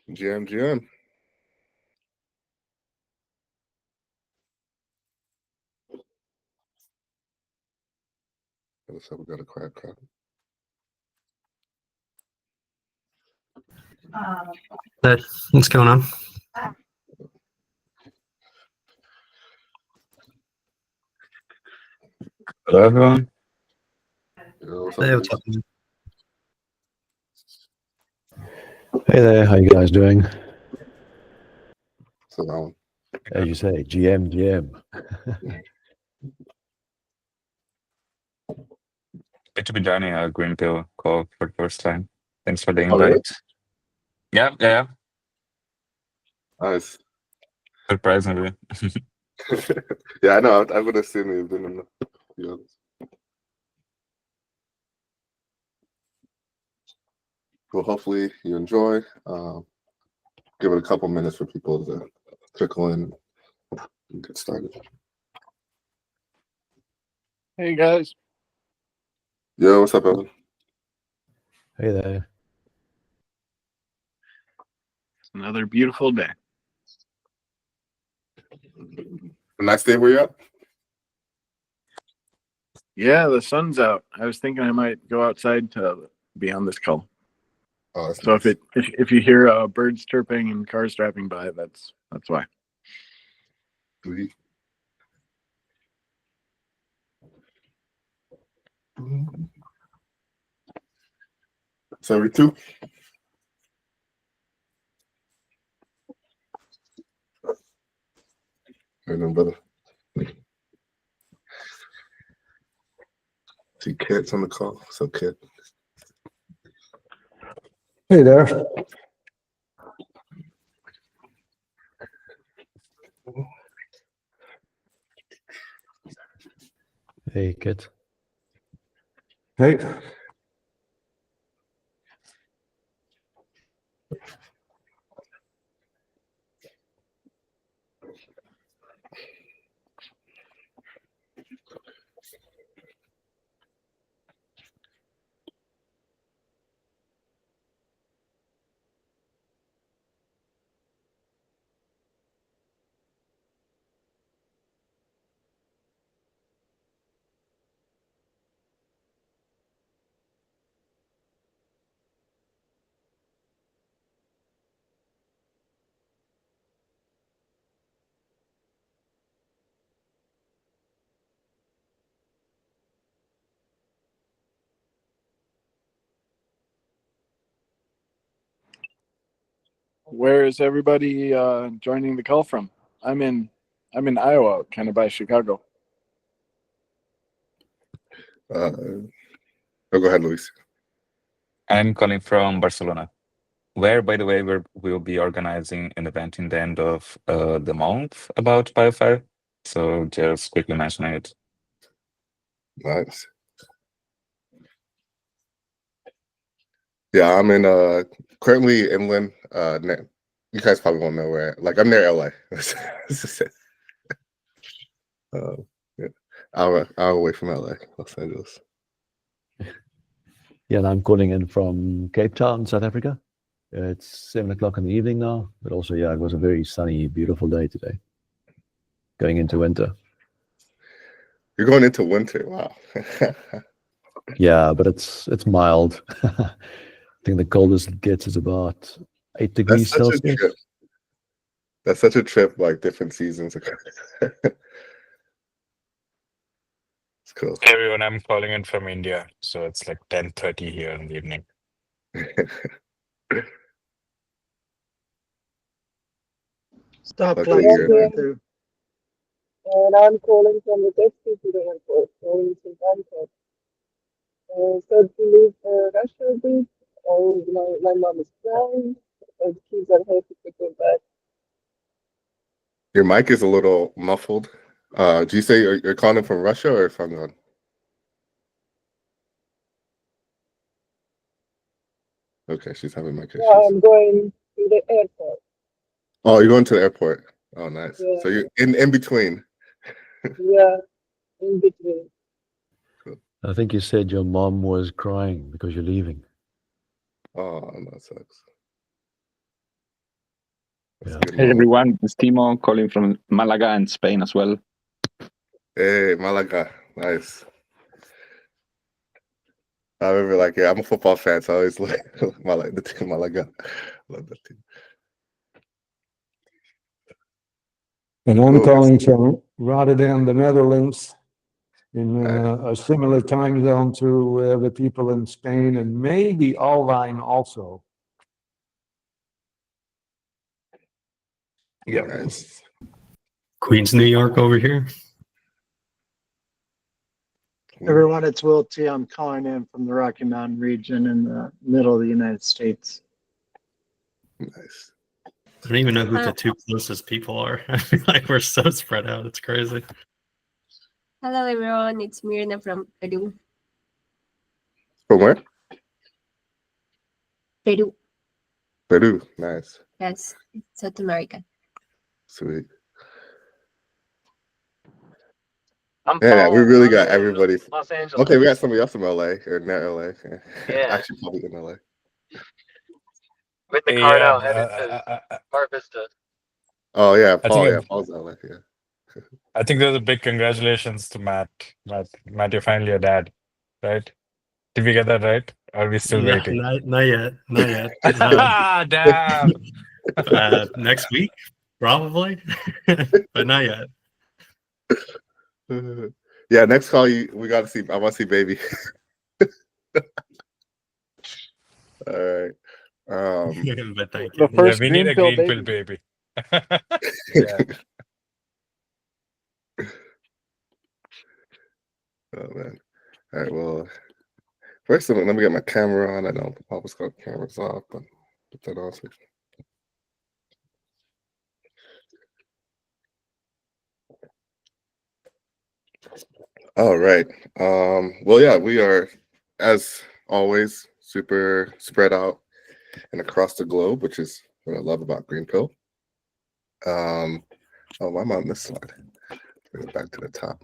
GM. Looks like we got a quiet crowd. What's going on? Hello, everyone. Hey, what's up? Hey there, how you guys doing? So that one. As you say, GM. Good to be joining a Greenpill call for the first time. Thanks for the Oh, really? invite. Yeah. Nice. Surprisingly. Yeah, I know. I would assume you've been in the others. Well, hopefully you enjoy. Give it a couple minutes for people to trickle in and get started. Hey guys. Yo, what's up, Evan? Hey there. It's another beautiful day. A nice day where you at? Yeah, the sun's out. I was thinking I might go outside to be on this call. Oh, that's So nice. if you hear birds chirping and cars driving by, that's why. Sweet. So we two. Hey, no, brother. See Kit's on the call. What's up, Kit? Hey there. Hey, kid. Hey. Where is everybody joining the call from? I'm in Iowa, kind of by Chicago. Go ahead, Luis. I'm calling from Barcelona, where, by the way, we'll be organizing an event in the end of the month about BioFire. So just quickly mentioning it. Nice. Yeah, I'm in currently inland. You guys probably won't know where. Like, I'm near LA. Yeah, hour away from LA, Los Angeles. Yeah, and I'm calling in from Cape Town, South Africa. It's 7 o'clock in the evening now, but also, yeah, it was a very sunny, beautiful day today. Going into winter. You're going into winter. Wow. Yeah, but it's mild. I think the coldest it gets is about 8 degrees That's such a Celsius. trip. That's such a trip, like different seasons. It's cool. Hey everyone, I'm calling in from India, so it's like 10:30 here in the evening. Stop Okay, playing yeah. Ubuntu. And I'm calling from the jet ski to the airport, going to Bangkok. So to leave Russia a bit, and my mom is crying, and the kids are happy to go back. Your mic is a little muffled. Do you say you're calling from Russia or from Hong? Okay, she's having mic issues. Yeah, I'm going to the airport. Oh, you're going to the airport. Oh, nice. Yeah. So you're in between. Yeah, in between. I think you said your mom was crying because you're leaving. Oh, that sucks. That's a Yeah. good Hey moment. everyone, it's Timo calling from Malaga and Spain as well. Hey, Malaga, nice. I remember, like, yeah, I'm a football fan, so I always like the team Malaga. Love that team. And I'm Cool. calling from Rotterdam, the Netherlands, in Nice. a similar time zone to the people in Spain and maybe Alwijn also. Yeah. Nice. Queens, New York over here. Everyone, it's Will T. I'm calling in from the Rocky Mountain region in the middle of the United States. Nice. I don't even know who the two closest people are. I feel like we're so spread out. It's crazy. Hello everyone, it's Mirna from Peru. From where? Peru, Peru. Nice. yes, South America. Sweet. I'm Yeah, we Paul. really I'm got in everybody. Los Angeles. Okay, we got somebody else from LA or near LA. Yeah. Actually, probably in LA. With the car now headed to Mar Vista. Oh yeah, I Paul. think Yeah, Paul's LA. Yeah. I think there's a big congratulations to Matt. Matt, you're finally a dad, right? Did we get that right? Or are we still waiting? Not yet. Not yet. Damn. Next week, probably, but not yet. Yeah, next call we got to see. I want to see baby. All right. But thank you. The first we need a Greenpill Greenpill baby. Yeah. Oh man. All right. Well, first let me get my camera on. I don't always got cameras off, but put that on. All right. Well, yeah, we are, as always, super spread out and across the globe, which is what I love about Greenpill. Oh, why am I on this slide? Bring it back to the top.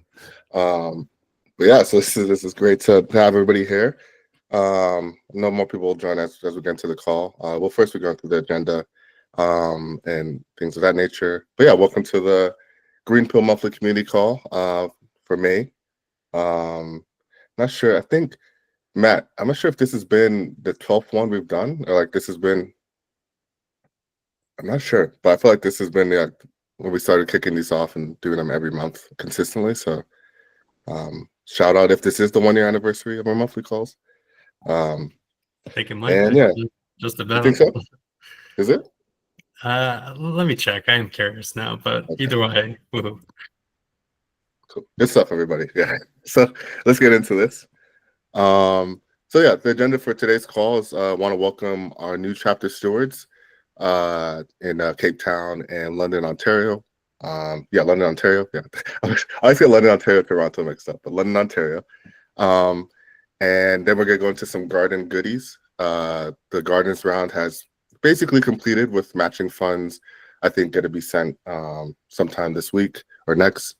But yeah, so this is great to have everybody here. No more people will join us as we get into the call. Well, first we're going through the agenda and things of that nature. But yeah, welcome to the Greenpill monthly community call for May. Not sure. I think Matt, I'm not sure if this has been the 12th one we've done, or like this has been. I'm not sure, but I feel like this has been when we started kicking these off and doing them every month consistently. So, shout out if this is the 1 year anniversary of our monthly calls. I think it might and be. Yeah, Just about. You think so? Is it? Let me check. I am curious now, but Okay. Either way, woohoo. Cool. Good stuff, everybody. Yeah. So let's get into this. So yeah, the agenda for today's call is want to welcome our new chapter stewards in Cape Town and London, Ontario. London, Ontario. Yeah, I always get London, Ontario, Toronto mixed up, but London, Ontario. And then we're gonna go into some garden goodies. The gardens round has basically completed with matching funds. I think going to be sent sometime this week or next.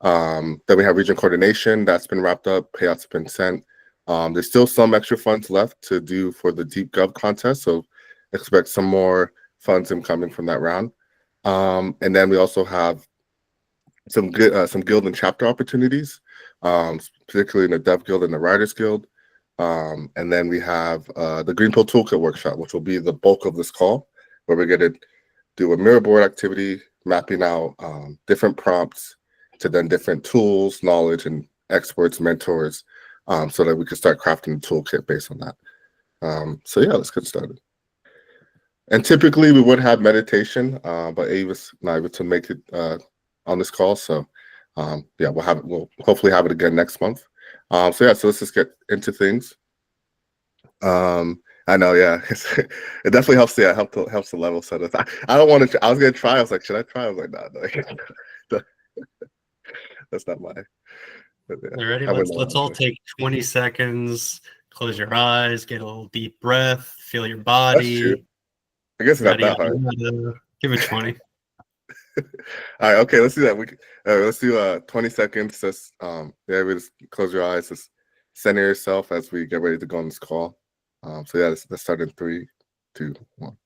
Then we have region coordination that's been wrapped up. Payouts have been sent. There's still some extra funds left to do for the Deep Gov contest, so expect some more funds incoming from that round. And then we also have some guild and chapter opportunities, particularly in the Dev Guild and the Writers Guild. And then we have the Greenpill Toolkit Workshop, which will be the bulk of this call, where we're going to do a mirror board activity, mapping out different prompts to then different tools, knowledge, and experts, mentors, so that we can start crafting the toolkit based on that. So yeah, let's get started. And typically we would have meditation, but Avis not able to make it on this call. So yeah, we'll hopefully have it again next month. So let's just get into things. I know, yeah, it definitely helps. Yeah, helps the level set us. I don't want to. I was gonna try. I was like, should I try? I was like, no. That's not my. You ready? Let's all take 20 seconds. Close your eyes. Get a little deep breath. Feel your body. That's true. I guess it's not that hard. Give it 20. All right. Okay. Let's do that. Let's do 20 seconds. Just we just close your eyes. Just center yourself as we get ready to go on this call. So yeah, let's start in 3, 2, 1.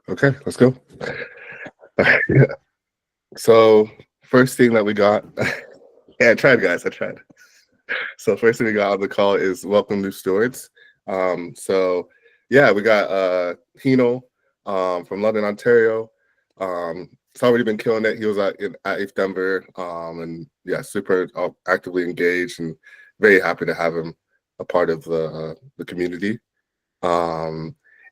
Okay, let's go. Yeah. So first thing that we got, yeah, I tried, guys. I tried. So first thing we got on the call is welcome new stewards. So yeah, we got Hino from London, Ontario. It's already been killing it. He was at IF Denver, and yeah, super actively engaged and very happy to have him a part of the community.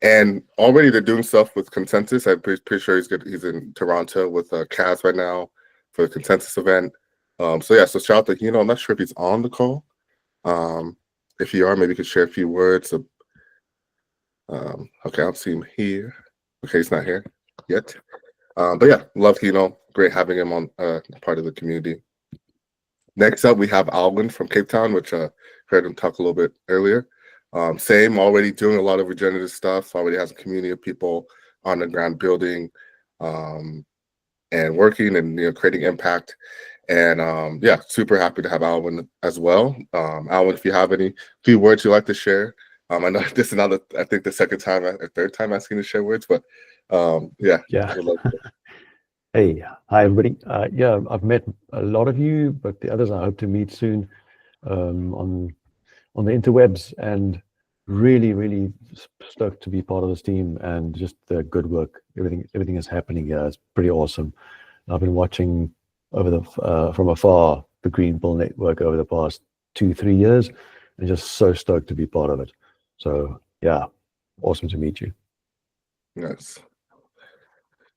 And already they're doing stuff with Consensus. I'm pretty sure he's in Toronto with Kaz right now for the Consensus event. So yeah, so shout out to Hino. I'm not sure if he's on the call. If you are, maybe you could share a few words. Okay, I don't see him here. Okay, he's not here yet. But yeah, love Hino. Great having him on part of the community. Next up, we have Alwyn from Cape Town, which heard him talk a little bit earlier. Same, already doing a lot of regenerative stuff. Already has a community of people on the ground building and working and creating impact. And yeah, super happy to have Alwyn as well. Alwyn, if you have any few words you'd like to share, I know this is another, I think the second time or third time asking to share words, but yeah. Hey, hi everybody. Yeah, I've met a lot of you, but the others I hope to meet soon on the interwebs, and really stoked to be part of this team and just the good work. Everything is happening here. It's pretty awesome. I've been watching over the from afar the Greenpill network over the past 2-3 years, and just so stoked to be part of it. So yeah, awesome to meet you. Nice.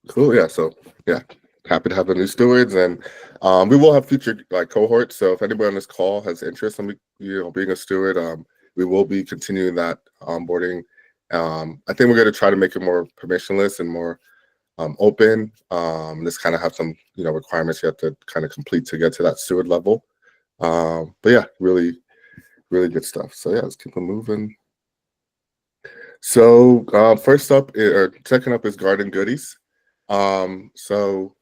Cool. Yeah. So yeah, happy to have the new stewards, and we will have future cohorts. So if anybody on this call has interest in being a steward, we will be continuing that onboarding. I think we're going to try to make it more permissionless and more open. This kind of have some requirements you have to kind of complete to get to that steward level. But yeah, really good stuff. So yeah, let's keep it moving. So first up, or second up, is Garden Goodies. So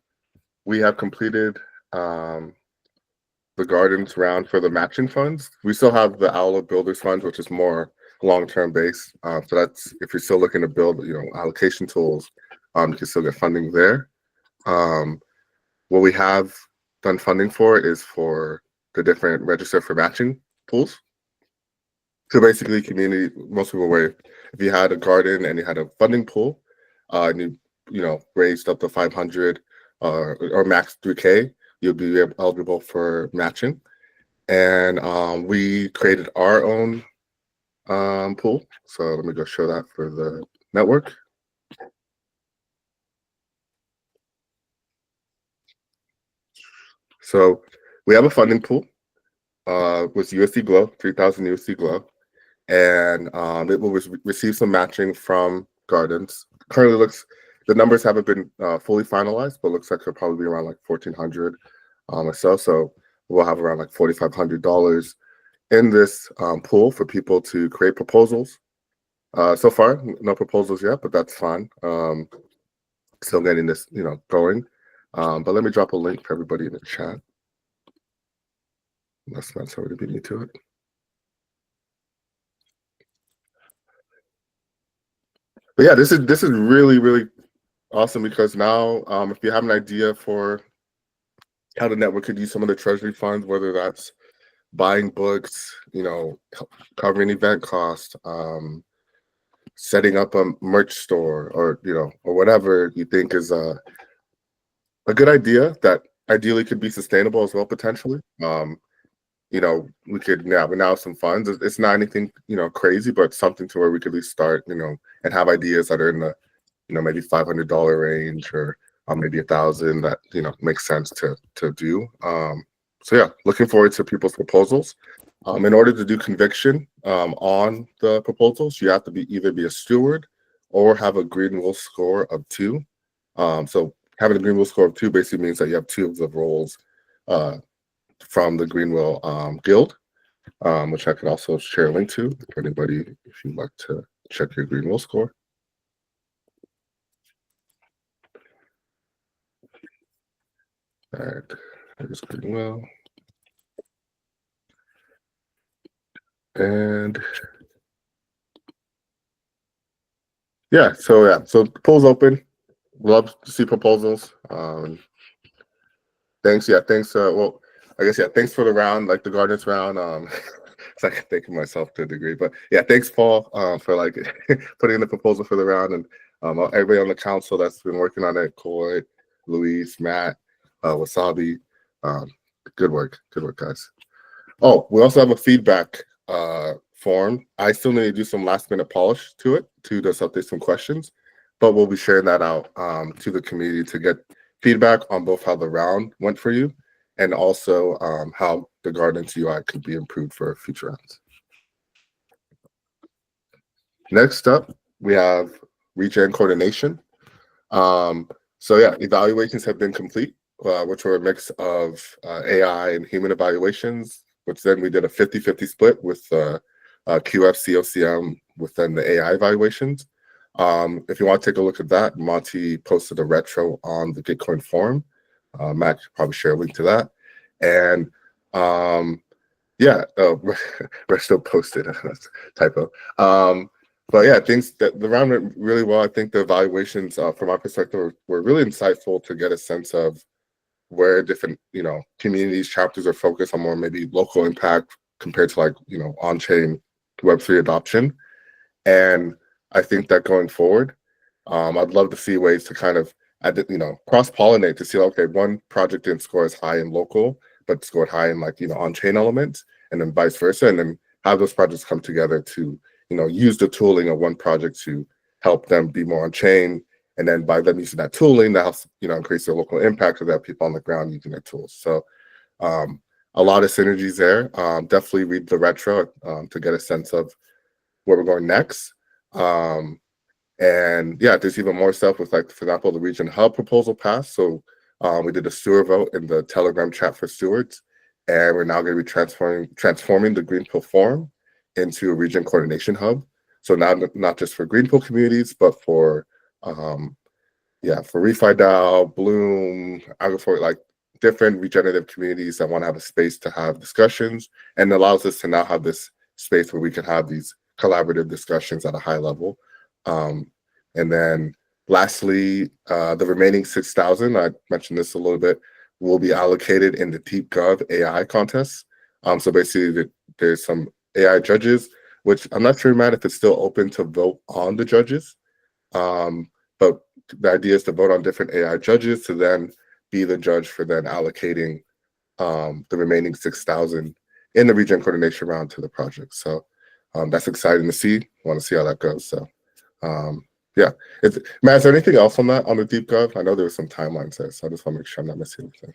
we have completed the Gardens round for the matching funds. We still have the Owl Builders Funds, which is more long-term base. So that's if you're still looking to build, allocation tools, you can still get funding there. What we have done funding for is for the different register for matching pools. So basically, community, most people were, if you had a garden and you had a funding pool, and you raised up to 500 or max 3K, you'll be eligible for matching. And we created our own pool. So let me go show that for the network. So we have a funding pool with USD Glow, 3,000 USD Glow. And it will receive some matching from Gardens. Currently the numbers haven't been fully finalized, but looks like it'll probably be around like 1,400 or so. So we'll have around like $4,500 in this pool for people to create proposals. So far, no proposals yet, but that's fine. Still getting this, going. But let me drop a link for everybody in the chat. Unless that's already beat me to it. But yeah, this is really awesome, because now if you have an idea for how the network could use some of the treasury funds, whether that's buying books, covering event costs, setting up a merch store, or or whatever you think is a good idea that ideally could be sustainable as well, potentially. We could now some funds. It's not anything crazy, but something to where we could at least start, and have ideas that are in the maybe $500 range, or maybe $1,000 that makes sense to do. So yeah, looking forward to people's proposals. In order to do conviction on the proposals, you have to either be a steward or have a Greenpill score of 2. So having a Greenpill score of 2 basically means that you have 2 of the roles from the Greenpill Guild, which I can also share a link to for anybody if you'd like to check your Greenpill score. All right, there's Greenpill. And yeah, so the poll's open. love to see proposals. Thanks. Yeah, thanks. Well, I guess thanks for the round, like the governance round. It's like thanking myself to a degree, but yeah, thanks, Paul, for like putting in the proposal for the round, and everybody on the council that's been working on it, Coy, Luis, Matt, Wasabi. Good work, guys. Oh, we also have a feedback form. I still need to do some last minute polish to it to just update some questions, but we'll be sharing that out to the community to get feedback on both how the round went for you and also how the governance UI could be improved for future rounds. Next up, we have regen coordination. So yeah, evaluations have been complete, which were a mix of AI and human evaluations, which then we did a 50-50 split with QF, COCM within the AI evaluations. If you want to take a look at that, Monty posted a retro on the Gitcoin forum. Matt should probably share a link to that. And yeah, we're still posted. That's a typo. But yeah, things that the round went really well. I think the evaluations, from our perspective, were really insightful to get a sense of where different, communities, chapters are focused on more maybe local impact compared to like, on-chain Web3 adoption. And I think that going forward, I'd love to see ways to kind of, cross-pollinate to see, okay, one project didn't score as high in local, but scored high in like, on-chain elements, and then vice versa, and then have those projects come together to, use the tooling of one project to help them be more on-chain, and then by them using that tooling, that helps, increase their local impact because they have people on the ground using their tools. So a lot of synergies there. Definitely read the retro to get a sense of where we're going next. And yeah, there's even more stuff with, like, for example, the Region Hub proposal passed. So we did a steward vote in the Telegram chat for stewards, and we're now going to be transforming the Greenpill forum into a region coordination hub. So now not just for Greenpill communities, but for for ReFi DAO, Bloom, Agrifort, like different regenerative communities that want to have a space to have discussions, and allows us to now have this space where we can have these collaborative discussions at a high level. And then lastly, the remaining 6,000, I mentioned this a little bit, will be allocated in the DeepGov AI contests. So basically there's some AI judges, which I'm not sure, Matt, if it's still open to vote on the judges. But the idea is to vote on different AI judges to then be the judge for then allocating the remaining 6,000 in the region coordination round to the project. So that's exciting to see. Want to see how that goes. So yeah. Matt, is there anything else on that, on the DeepGov? I know there were some timelines there, so I just want to make sure I'm not missing anything.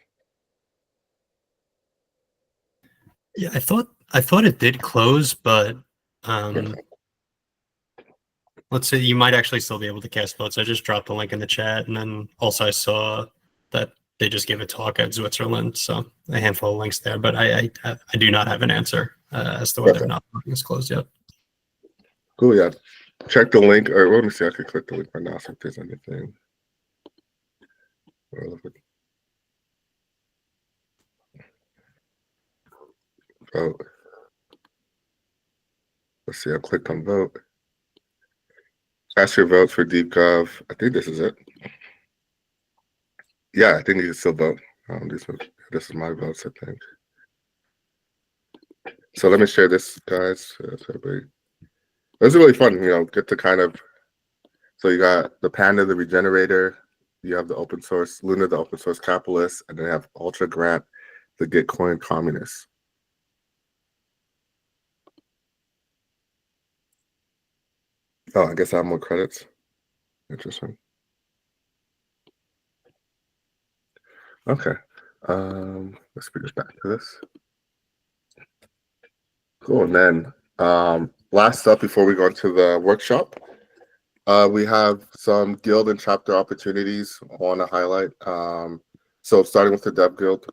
Yeah, I thought it did close, but let's say you might actually still be able to cast votes. I just dropped a link in the chat, and then also I saw that they just gave a talk at Switzerland, so a handful of links there. But I do not have an answer as to whether or not voting is closed yet. Cool. Yeah. Check the link, or let me see. I can click the link right now if there's anything. Vote. Let's see. I clicked on vote. Cast your votes for DeepGov. I think this is it. Yeah, I think you can still vote. This is my votes, I think. So let me share this, guys. Everybody. It was really fun, get to kind of. So you got the Panda, the Regenerator. You have the open source, Luna, the open source capitalist, and then you have Ultra Grant, the Gitcoin communist. Oh, I guess I have more credits. Interesting. Okay. Let's bring this back to this. Cool. And then last up before we go into the workshop, we have some guild and chapter opportunities I want to highlight. So starting with the Dev Guild,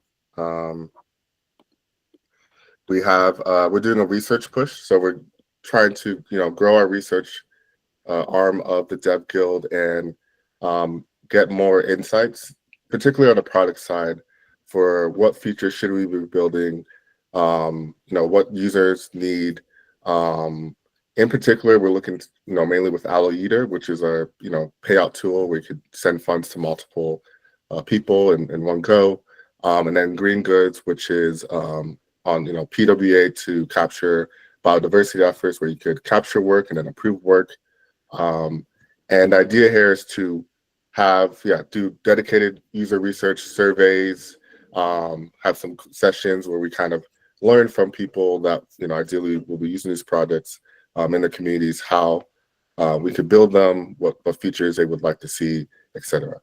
we're doing a research push. So we're trying to grow our research arm of the Dev Guild and get more insights, particularly on the product side, for what features should we be building, what users need In particular, we're looking, mainly with Allo Eater, which is a, payout tool where you could send funds to multiple people in one go. And then Green Goods, which is on, PWA to capture biodiversity efforts where you could capture work and then approve work. And the idea here is to do dedicated user research surveys, have some sessions where we kind of learn from people that, ideally will be using these projects in the communities, how we could build them, what features they would like to see, etc.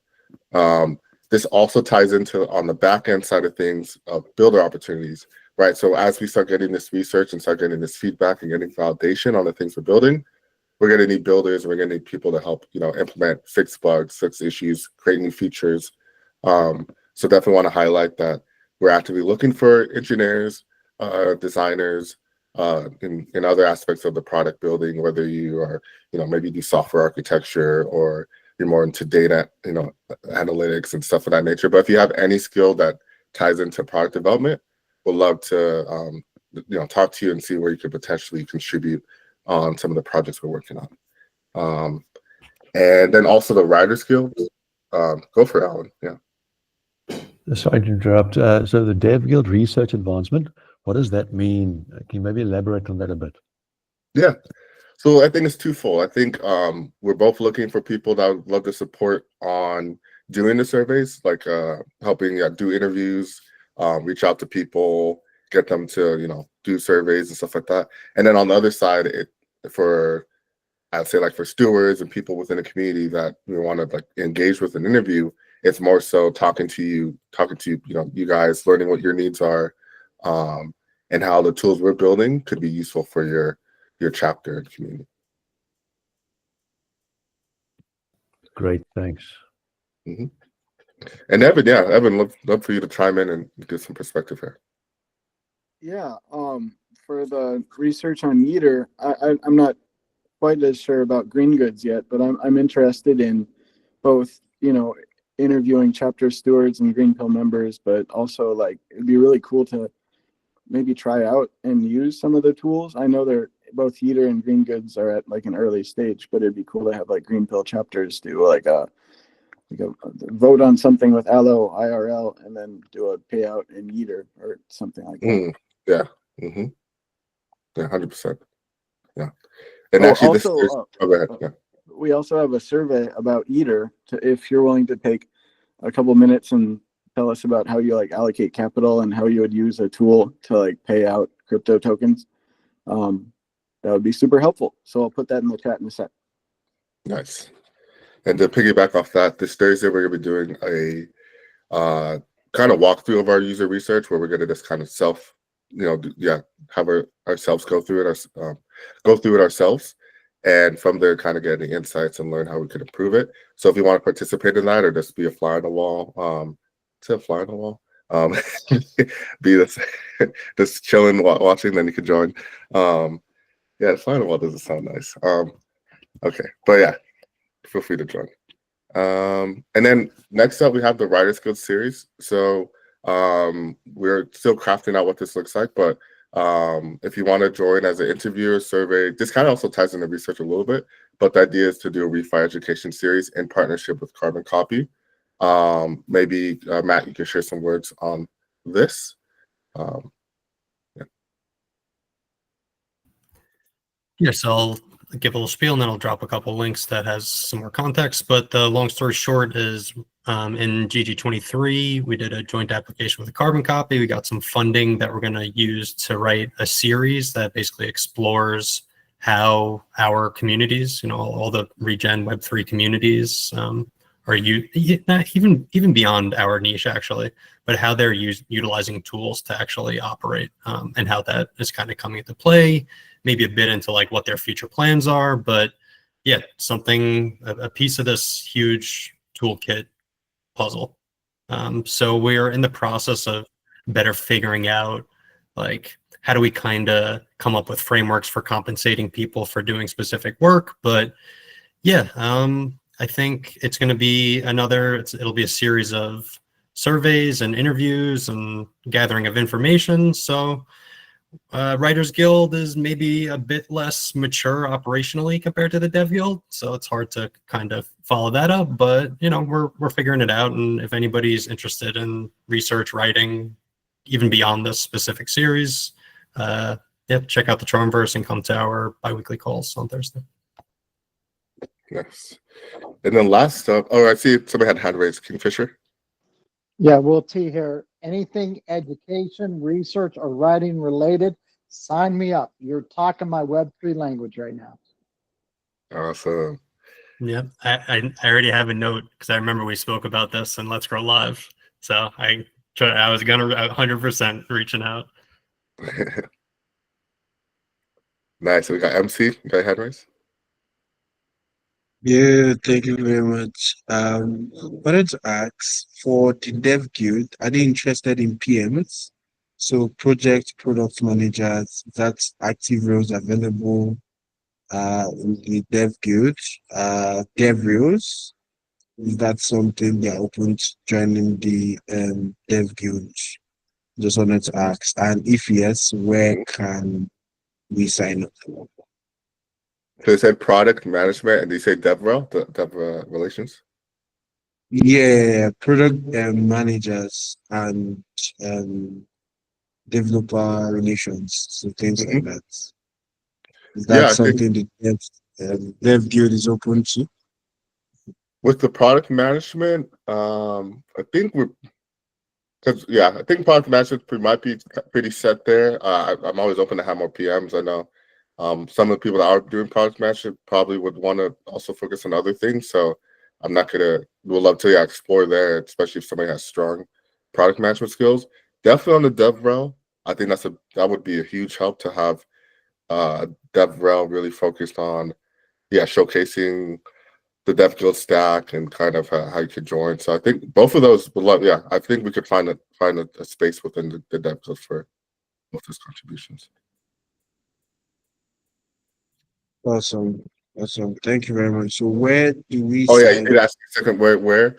This also ties into, on the back end side of things, builder opportunities, right? So as we start getting this research and start getting this feedback and getting validation on the things we're building, we're going to need builders, we're going to need people to help, implement, fix bugs, fix issues, create new features. So definitely want to highlight that we're actively looking for engineers, designers, in other aspects of the product building, whether you are, maybe do software architecture or you're more into data, analytics and stuff of that nature. But if you have any skill that ties into product development, we'd love to, talk to you and see where you could potentially contribute on some of the projects we're working on. And then also the writer skills. Go for it, Alan. Yeah. Sorry to interrupt. So the Dev Guild Research Advancement, what does that mean? Can you maybe elaborate on that a bit? Yeah. So I think it's twofold. I think we're both looking for people that would love to support on doing the surveys, like helping do interviews, reach out to people, get them to, do surveys and stuff like that. And then on the other side, I'd say for stewards and people within the community that we want to engage with an interview, it's more so talking to you, you guys, learning what your needs are, and how the tools we're building could be useful for your chapter and community. Great, thanks. Mm-hmm. And Evan, love for you to chime in and give some perspective here. Yeah, for the research on Yeater, I'm not quite as sure about Green Goods yet, but I'm interested in both, interviewing chapter stewards and Greenpill members, but also it'd be really cool to maybe try out and use some of the tools. I know they're both Yeater and Green Goods are at an early stage, but it'd be cool to have Greenpill chapters do a vote on something with Allo IRL and then do a payout in Yeater or something like that. Yeah. Mm-hmm. Yeah, 100%. Yeah. And actually, also, go ahead. Yeah. We also have a survey about Yeater. If you're willing to take a couple minutes and tell us about how you allocate capital and how you would use a tool to pay out crypto tokens, that would be super helpful. So I'll put that in the chat in a sec. Nice. And to piggyback off that, this Thursday we're going to be doing a kind of walkthrough of our user research where we're going to just kind of have ourselves go through it ourselves, and from there kind of get any insights and learn how we could improve it. So if you want to participate in that or just be a fly on the wall, be this chilling watching, then you can join. Yeah, fly on the wall doesn't sound nice. Okay, but yeah, feel free to join. And then next up we have the Writers Guild series. So we're still crafting out what this looks like, but if you want to join as an interviewer, survey, this kind of also ties into research a little bit, but the idea is to do a refi education series in partnership with Carbon Copy. Maybe Matt, you can share some words on this. Yes, I'll give a little spiel and then I'll drop a couple links that has some more context. But the long story short is in GG23, we did a joint application with a Carbon Copy. We got some funding that we're going to use to write a series that basically explores how our communities, all the regen Web3 communities are even beyond our niche actually, but how they're utilizing tools to actually operate and how that is kind of coming into play. Maybe a bit into what their future plans are, but yeah, a piece of this huge toolkit puzzle. So we're in the process of better figuring out how do we kind of come up with frameworks for compensating people for doing specific work. But yeah, I think it's going to be it'll be a series of surveys and interviews and gathering of information. So Writers Guild is maybe a bit less mature operationally compared to the Dev Guild, so it's hard to kind of follow that up. But you know, we're figuring it out, and if anybody's interested in research writing, even beyond this specific series, check out the Charmverse and come to our biweekly calls on Thursday. Yes. And then last up, I see somebody had hand raised. Kingfisher. Yeah, Will T here. Anything education, research, or writing related, sign me up. You're talking my Web3 language right now. Awesome. Yeah, I already have a note because I remember we spoke about this in Let's Grow Live. So I was gonna 100% reaching out. Nice. So we got MC. You got hand raised? Yeah, thank you very much. Wanted to ask for the Dev Guild, are they interested in PMs? So project product managers, that's active roles available in the Dev Guild. Dev roles, is that something they're open to joining the Dev Guild? Just wanted to ask. And if yes, where can we sign up for? So they said product management, and they say DevRel, the Dev relations. Yeah, product managers and developer relations, so things like that. Is that Yeah, I think something the Dev Guild is open to? with the product management, I think I think product management might be pretty set there. I'm always open to have more PMs. I know some of the people that are doing product management probably would want to also focus on other things. So we'll love to explore there, especially if somebody has strong product management skills. Definitely on the DevRel, I think that would be a huge help to have DevRel really focused on showcasing the Dev Guild stack and kind of how you could join. So I think both of those would love. Yeah, I think we could find a space within the Dev Guild for both those contributions. Awesome. Awesome. Thank you very much. So where do we Oh yeah, you sign did up? ask a second where.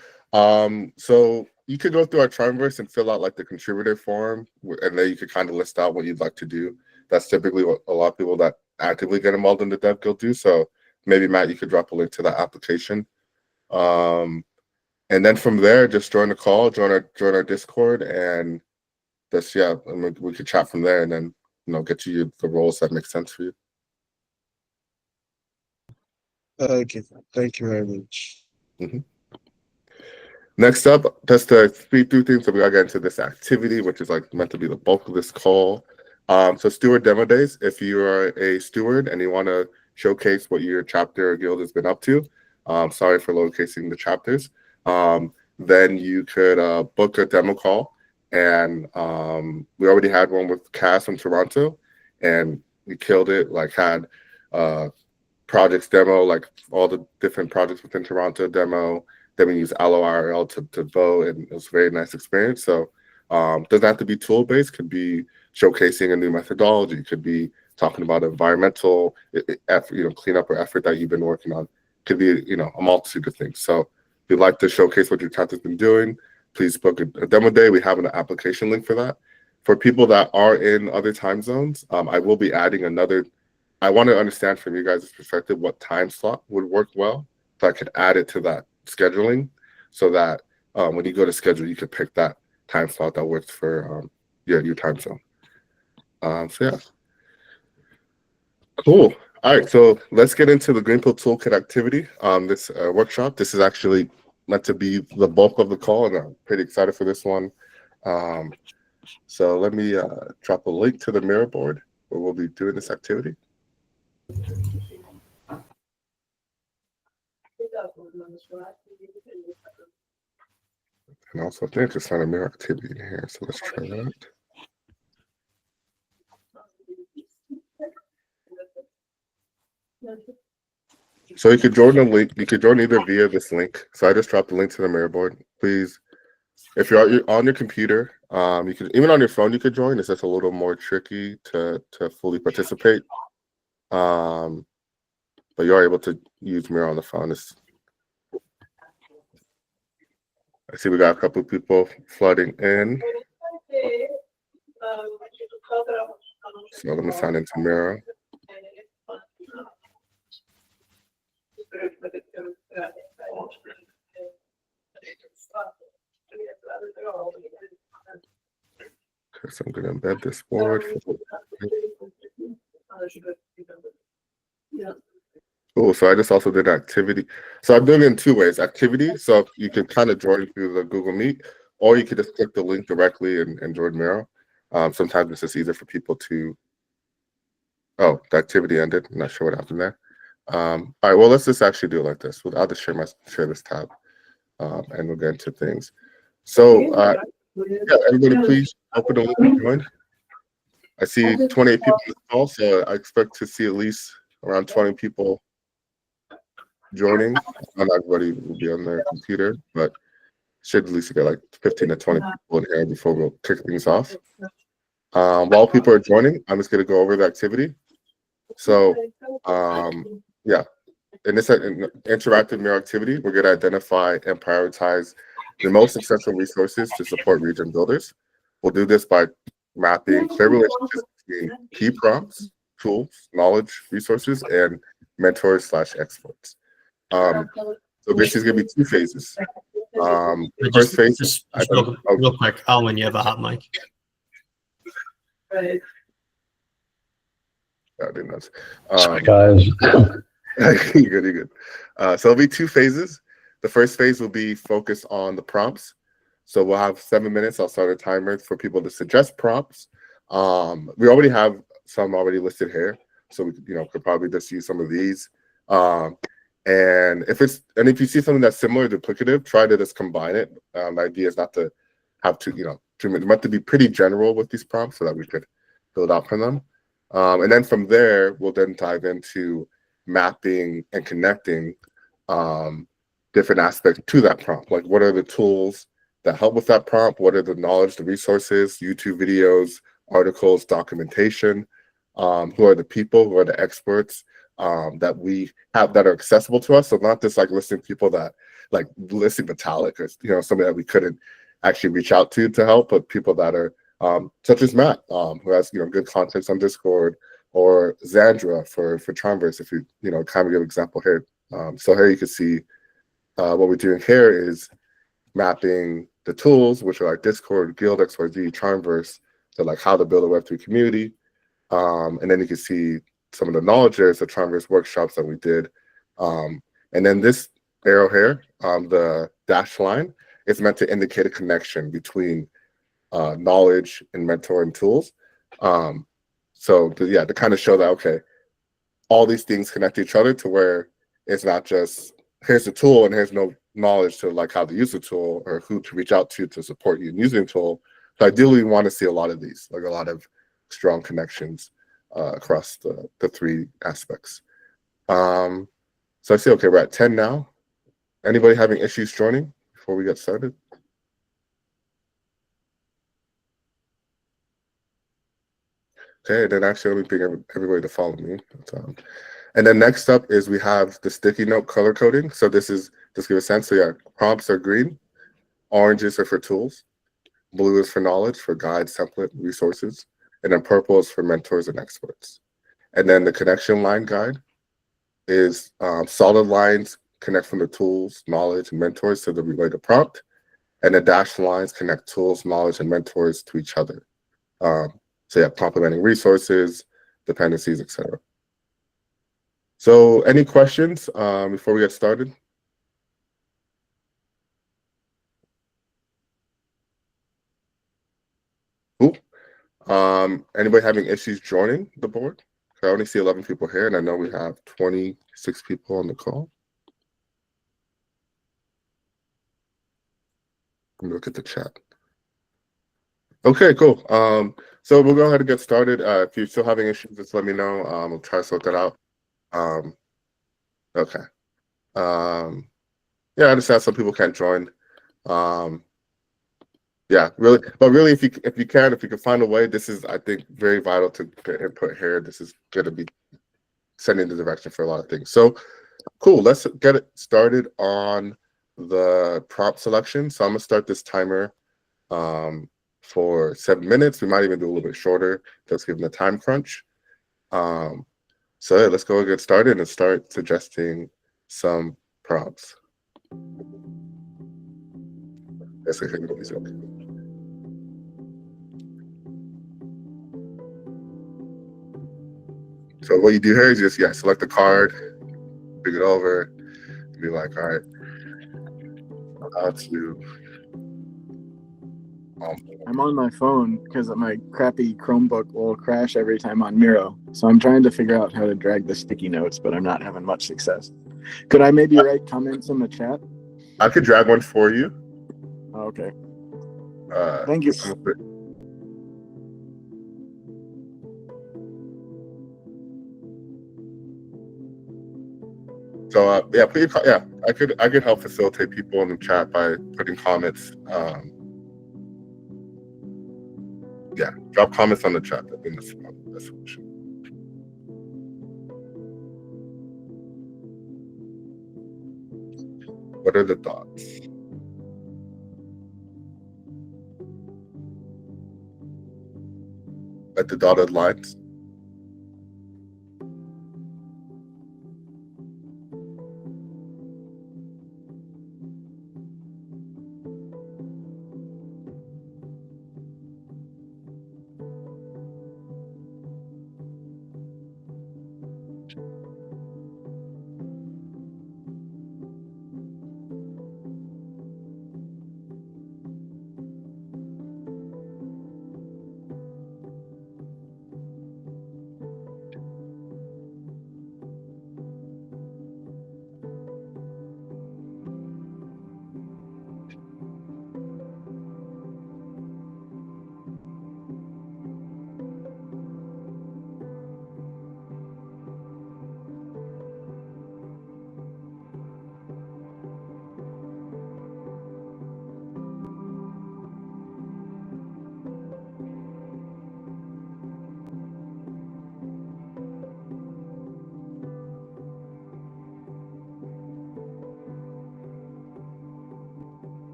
So you could go through our Charmverse and fill out like the contributor form, and then you could kind of list out what you'd like to do. That's typically what a lot of people that actively get involved in the Dev Guild do. So maybe Matt, you could drop a link to that application. And then from there, just join the call, join our Discord, and we could chat from there, and then get you the roles that make sense for you. Okay, thank you very much. Mm-hmm. Next up, just to speed through things, so we gotta get into this activity, which is like meant to be the bulk of this call. So steward demo days. If you are a steward and you want to showcase what your chapter or guild has been up to, sorry for low-casing the chapters. Then you could book a demo call, and we already had one with Cass from Toronto, and we killed it. Like had projects demo, like all the different projects within Toronto demo. Then we use Allo IRL to vote, and it was a very nice experience. So doesn't have to be tool based. Could be showcasing a new methodology. Could be talking about environmental effort, cleanup or effort that you've been working on. Could be a multitude of things. So if you'd like to showcase what your chapter's been doing, please book a demo day. We have an application link for that. For people that are in other time zones, I will be adding another. I want to understand from you guys' perspective what time slot would work well, so I could add it to that scheduling, so that when you go to schedule, you could pick that time slot that works for your time zone. Cool. All right, so let's get into the Greenpill Toolkit activity. This workshop. This is actually meant to be the bulk of the call, and I'm pretty excited for this one. So let me drop a link to the mirror board where we'll be doing this activity. And also, I think it's not a mirror activity in here, so let's try that. So you could join the link. You could join either via this link. So I just dropped the link to the mirror board. Please, if you're on your computer, you could even on your phone. You could join. It's just a little more tricky to fully participate. But you are able to use mirror on the phone. I see we got a couple of people flooding in. So let me sign into Miro. Okay, so I'm going to embed this board. Cool. So I just also did activity. So I'm doing it in two ways. Activity, so you can kind of join through the Google Meet, or you can just click the link directly and join Miro. Sometimes it's just easier for people to. Oh, the activity ended. I'm not sure what happened there. All right. Well, let's just actually do it like this. I'll just share this tab, and we'll get into things. So, yeah, everybody, please open the link and join. I see 28 people in the call, so I expect to see at least around 20 people joining. Not everybody will be on their computer, but should at least get like 15 to 20 people in here before we'll kick things off. While people are joining, I'm just going to go over the activity. So, yeah, in this interactive Miro activity, we're going to identify and prioritize the most essential resources to support region builders. We'll do this by mapping clear relationships between key prompts, tools, knowledge, resources, and mentors/experts. So this is going to be two phases. The first phase, just real quick, Alwyn, you have a hot mic. I didn't know. Sorry, guys. You're good. So it'll be two phases. The first phase will be focused on the prompts. So we'll have 7 minutes. I'll start a timer for people to suggest prompts. We already have some already listed here, so we could probably just use some of these. And if you see something that's similar, duplicative, try to just combine it. The idea is not to have too much to be pretty general with these prompts so that we could build out from them. And then from there, we'll then dive into mapping and connecting different aspects to that prompt. Like, what are the tools that help with that prompt? What are the knowledge, the resources, YouTube videos, articles, documentation? Who are the people, who are the experts that we have that are accessible to us? So not just like listing people that like listing Metallic or something that we couldn't actually reach out to help, but people that are such as Matt, who has good content on Discord, or Zandra for Tronverse, if you kind of give an example here. So here you can see what we're doing here is mapping the tools, which are like Discord, Guild, XYZ, Tronverse, to like how to build a Web3 community. And then you can see some of the knowledge areas, the Tronverse workshops that we did. And then this arrow here, the dashed line, is meant to indicate a connection between knowledge and mentoring tools. So to kind of show that, okay, all these things connect to each other to where it's not just here's the tool and here's no knowledge to like how to use the tool or who to reach out to support you in using the tool. So ideally, we want to see a lot of these, like a lot of strong connections across the three aspects. So I see, okay, we're at 10 now. Anybody having issues joining before we get started? Okay, then actually let me bring everybody to follow me. And then next up is we have the sticky note color coding. So this is, just give a sense, so yeah, prompts are green, oranges are for tools, blue is for knowledge, for guides, template, resources, and then purple is for mentors and experts. And then the connection line guide is solid lines connect from the tools, knowledge, and mentors to the related prompt, and the dashed lines connect tools, knowledge, and mentors to each other. So yeah, complementing resources, dependencies, etc. So any questions before we get started? Cool. Anybody having issues joining the board? I only see 11 people here, and I know we have 26 people on the call. Let me look at the chat. Okay, cool. So we'll go ahead and get started. If you're still having issues, just let me know. We'll try to sort that out. Okay. Yeah, I understand some people can't join. Yeah, really, but really, if you can find a way, this is, I think, very vital to get input here. This is going to be sending the direction for a lot of things. So, cool. Let's get it started on the prompt selection. So I'm gonna start this timer for 7 minutes. We might even do a little bit shorter, just given the time crunch. So yeah, let's go and get started and start suggesting some prompts. Yes, I hear the music. So what you do here is just select the card, bring it over, and be like, all right, how to. I'm on my phone because my crappy Chromebook will crash every time on Miro. So I'm trying to figure out how to drag the sticky notes, but I'm not having much success. Could I maybe write comments in the chat? I could drag one for you. Oh, okay. Thank you. So I could help facilitate people in the chat by putting comments. Drop comments on the chat. I think that's the solution. What are the thoughts? At the dotted lines.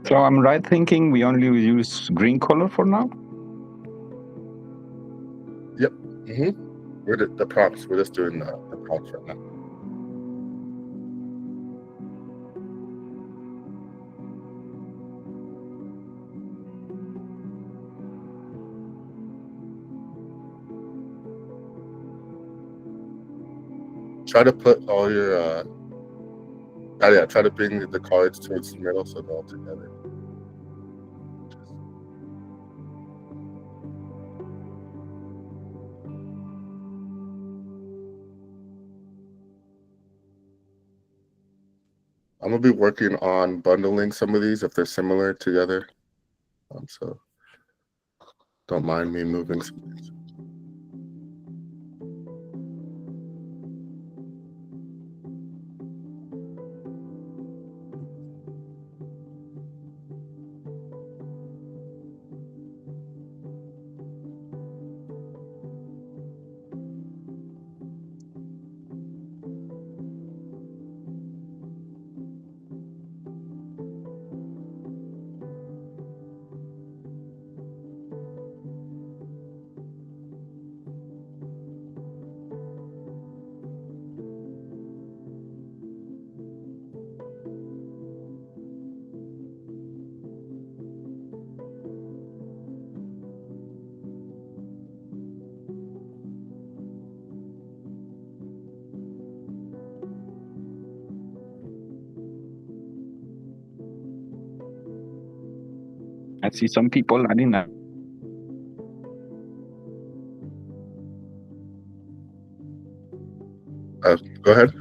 So I'm right thinking we only use green color for now? Yep. We're the prompts. We're just doing the prompts right now. Try to put all your try to bring the cards towards the middle so they're all together. I'm gonna be working on bundling some of these if they're similar together. So don't mind me moving some things. I see some people adding that. Go ahead.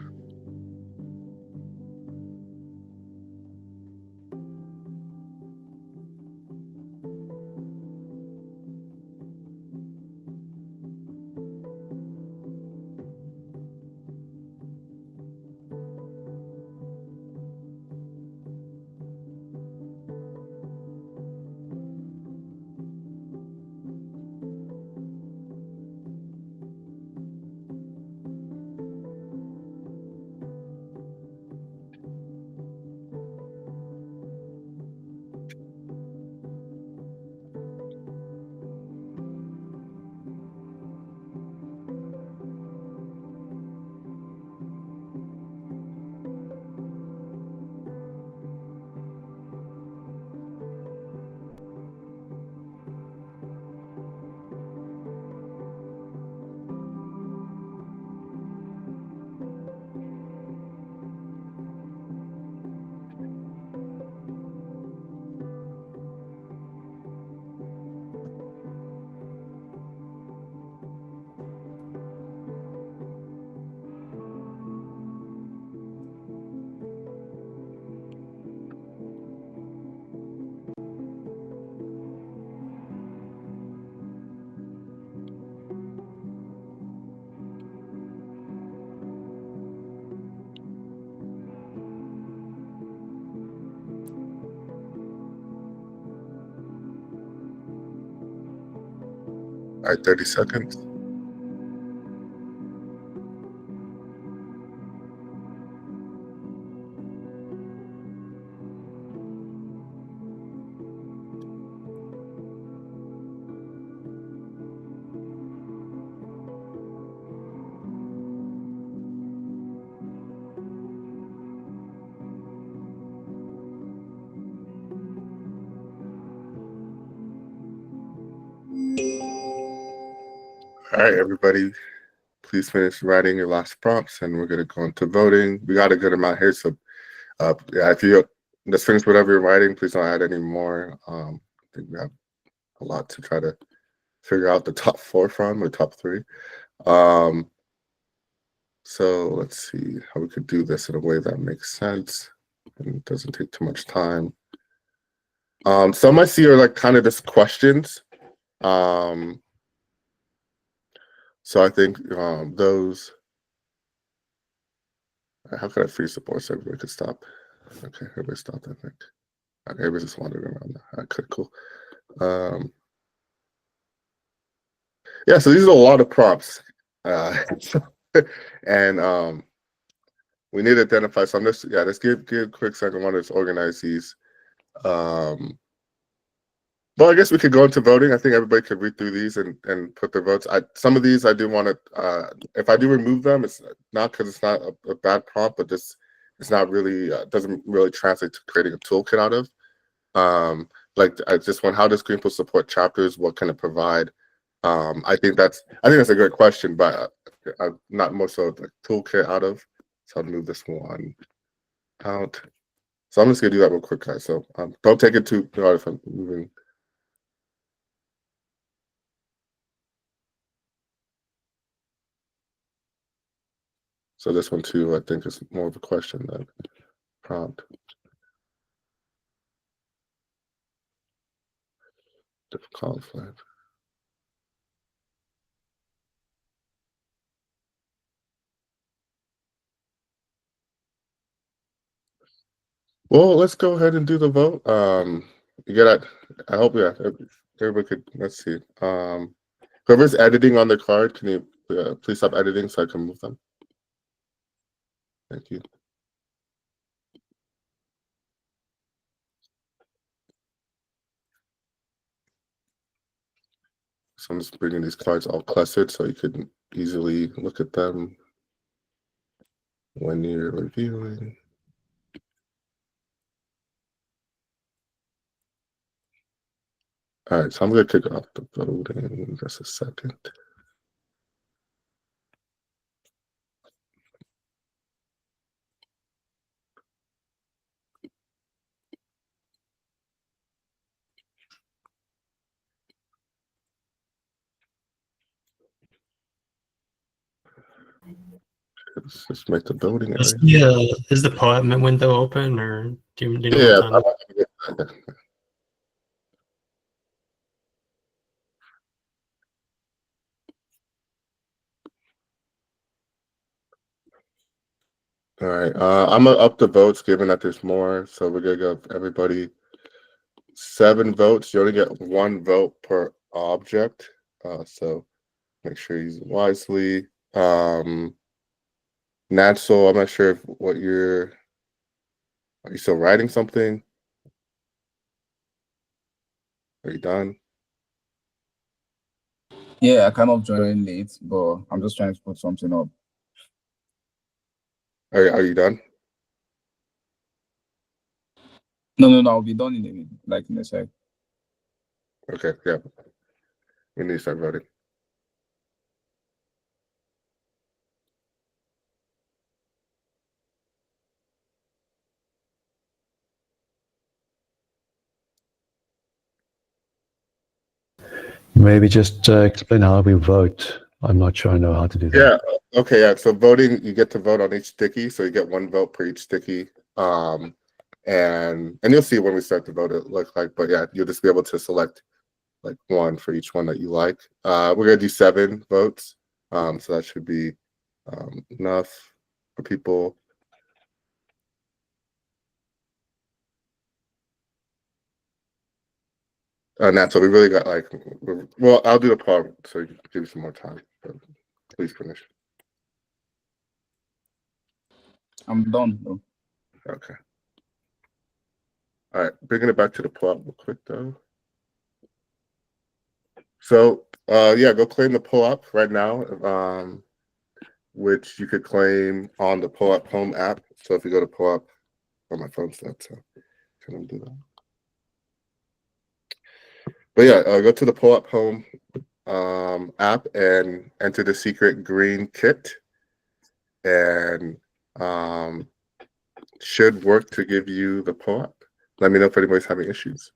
All right, 30 seconds. All right, everybody, please finish writing your last prompts, and we're going to go into voting. We got a good amount here, so yeah, if you just finish whatever you're writing, please don't add any more. I think we have a lot to try to figure out the top 4 from, or top 3. So let's see how we could do this in a way that makes sense and doesn't take too much time. Some I see are like kind of just questions. So I think those. How could I freeze the board so everybody could stop? Okay, everybody stopped, I think. Okay, everybody just wandered around. Okay, cool. Yeah, so these are a lot of prompts. And we need to identify some. Let's give a quick second. I want to just organize these. Well, I guess we could go into voting. I think everybody could read through these and put their votes. Some of these I do want to, if I do remove them, it's not because it's not a bad prompt, but just it's not really, doesn't really translate to creating a toolkit out of. Like I just want, how does Greenpill support chapters? What can it provide? I think that's a great question, but not more so the toolkit out of. So I'll move this one out. So I'm just gonna do that real quick, guys. So don't take it too hard if I'm moving. So this one too, I think is more of a question than prompt. Different conflict. Well, let's go ahead and do the vote. You get it. I hope, yeah, everybody could. Let's see. Whoever's editing on the card, can you please stop editing so I can move them? Thank you. So I'm just bringing these cards all clustered so you can easily look at them when you're reviewing. All right, so I'm going to kick off the voting in just a second. Let's just make the voting area. Is the appointment window open, or do you know Yeah, what time? All right, I'm gonna up the votes given that there's more, so we're gonna give everybody 7 votes. You only get 1 vote per object, so make sure you use it wisely. Natsel, I'm not sure if are you still writing something? Are you done? Yeah, I kind of joined late, but I'm just trying to put something up. Are you done? No, I'll be done in a sec. Okay, yeah. We need to start voting. Maybe just explain how we vote. I'm not sure I know how to do that. Yeah. Okay. Yeah. So voting, you get to vote on each sticky. So you get 1 vote per each sticky. And you'll see when we start to vote it look like. But yeah, you'll just be able to select like 1 for each one that you like. We're gonna do 7 votes. So that should be enough for people. Nat, so we really got like, well, I'll do the part so you can give you some more time. But please finish. I'm done, bro. Okay. All right, bringing it back to the pull-up real quick though. So, yeah, go claim the pull-up right now, which you could claim on the pull-up home app. So if you go to pull-up on my phone, so that's can I do that? But yeah, go to the pull-up home app and enter the secret green kit, and should work to give you the pull-up. Let me know if anybody's having issues.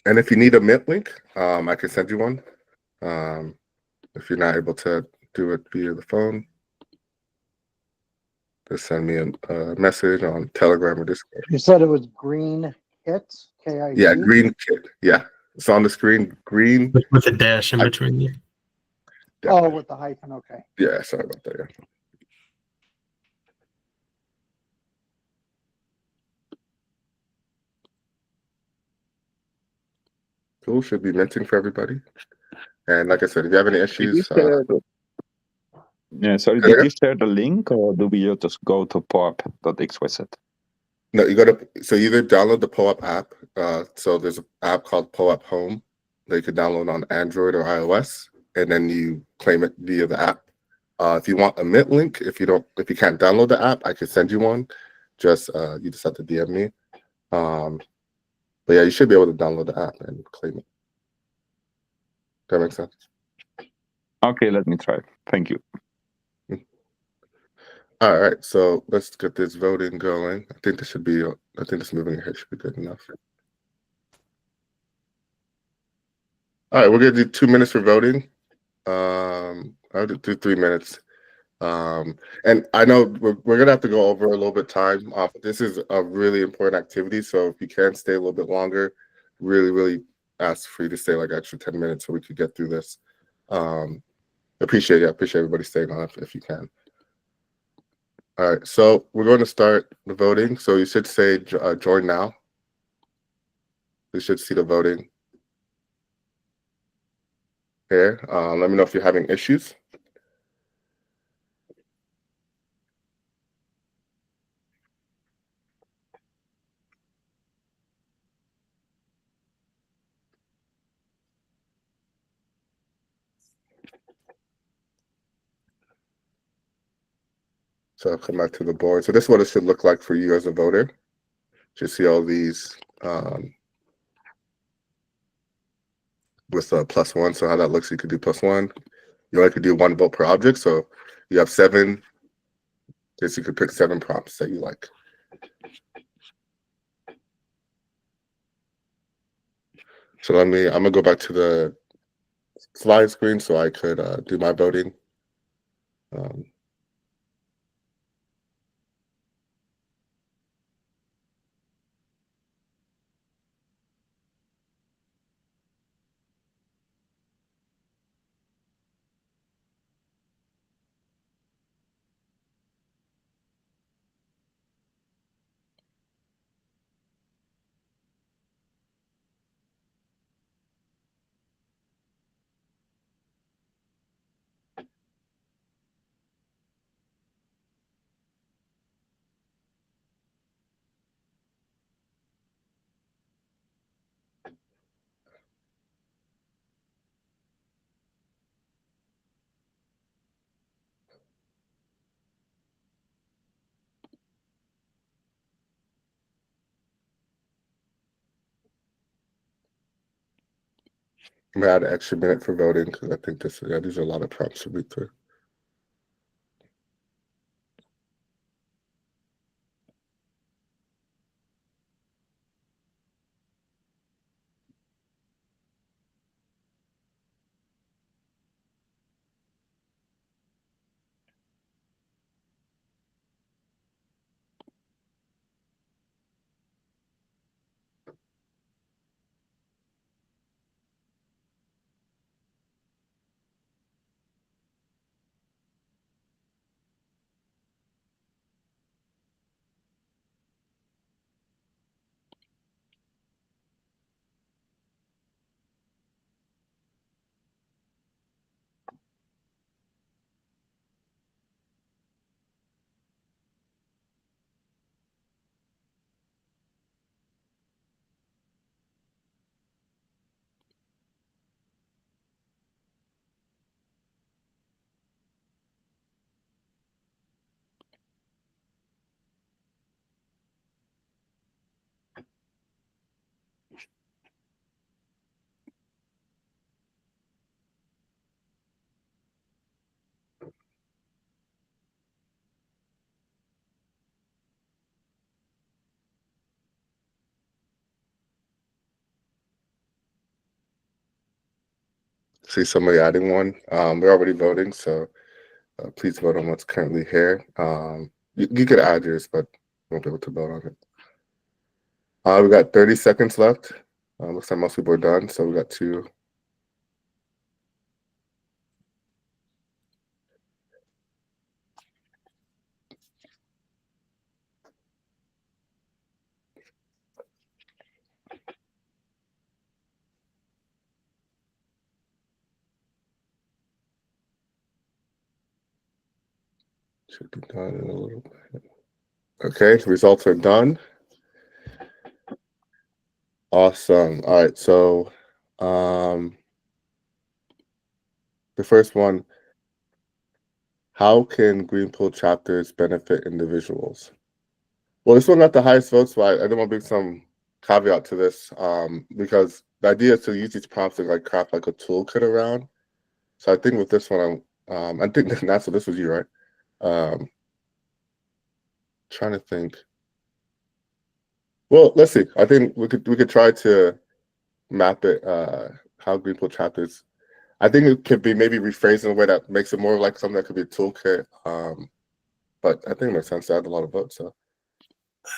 And if you need a Mint link, I can send you one. If you're not able to do it via the phone, just send me a message on Telegram or Discord. You said it was Green Kit, K-I-T? Yeah, green kit. Yeah, it's on the screen. Green with a dash in between you. Oh, with the hyphen, okay. Yeah, sorry about that. Yeah. Cool, should be minting for everybody. And like I said, if you have any Did you issues, share yeah, sorry, Go did ahead. you share the link or do we just go to pop.xyz? no, you got to. So either download the PoApp app. So there's an app called PoApp Home that you can download on Android or iOS, and then you claim it via the app. If you want a Mint link, if you can't download the app, I can send you one. Just you just have to DM me. But yeah, you should be able to download the app and claim it. That makes sense. Okay, let me try. Thank you. All right, so let's get this voting going. I think this moving ahead should be good enough. All right, we're gonna do 2 minutes for voting. I'll do 3 minutes. And I know we're gonna have to go over a little bit time. This is a really important activity, so if you can stay a little bit longer, really ask for you to stay like extra 10 minutes so we could get through this. Appreciate everybody staying on if you can. All right, so we're going to start the voting. So you should say join now. You should see the voting here. Let me know if you're having issues. So I'll come back to the board. So this is what it should look like for you as a voter. You see all these with +1. So how that looks, you could do +1. You only could do 1 vote per object. So you have 7. Guess you could pick 7 prompts that you like. So I'm gonna go back to the slide screen so I could do my voting. I'm gonna add an extra minute for voting because I think these are a lot of prompts to read through. see somebody adding one. We're already voting, so please vote on what's currently here. You could add yours, but you won't be able to vote on it. We got 30 seconds left. Looks like most people are done, so we got 2. Should be done in a little bit. Okay, results are done. Awesome. All right, so the first one, how can Greenpill chapters benefit individuals? Well, this one got the highest votes, so I didn't want to bring some caveat to this, because the idea is to use these prompts to like craft like a toolkit around. So I think with this one, I think that's what this was you, right? Trying to think. Well, let's see. I think we could try to map it. How Greenpill chapters. I think it could be maybe rephrased in a way that makes it more like something that could be a toolkit. But I think it makes sense to add a lot of votes. So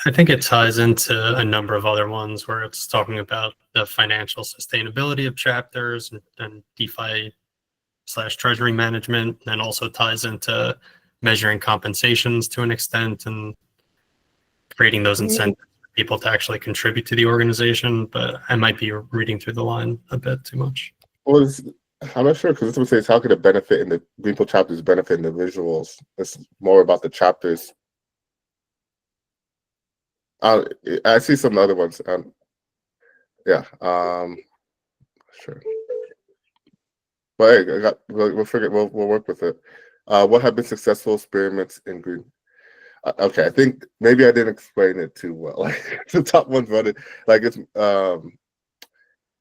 I think it ties into a number of other ones where it's talking about the financial sustainability of chapters and DeFi/treasury management, and also ties into measuring compensations to an extent and creating those incentives for people to actually contribute to the organization. But I might be reading through the line a bit too much. Well, I'm not sure, because this one says how could it benefit in the Greenpill chapters benefit individuals. It's more about the chapters. I see some other ones. Yeah. Sure. But hey, we'll figure. We'll work with it. What have been successful experiments in green? Okay, I think maybe I didn't explain it too well. Like the top ones voted. Like it's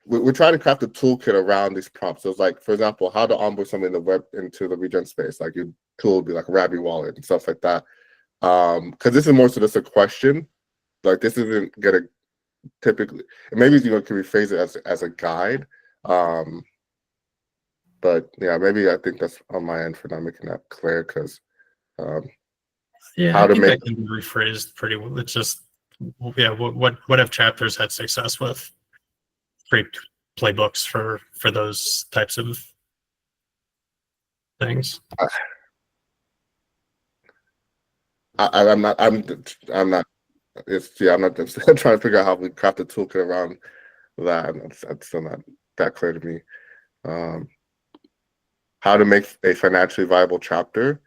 we're trying to craft a toolkit around these prompts. So it's like, for example, how to onboard something in the web into the regen space. Like your tool would be like a Rabby wallet and stuff like that. Because this is more so just a question. Like this isn't gonna typically, maybe can rephrase it as a guide. But yeah, maybe I think that's on my end for not making that clear, because yeah, how I to think make that can be rephrased pretty well. It's just, yeah, what have chapters had success with? Great playbooks for those types of things. I'm not. It's I'm not. I'm still trying to figure out how we craft a toolkit around that. And that's still not that clear to me. How to make a financially viable chapter.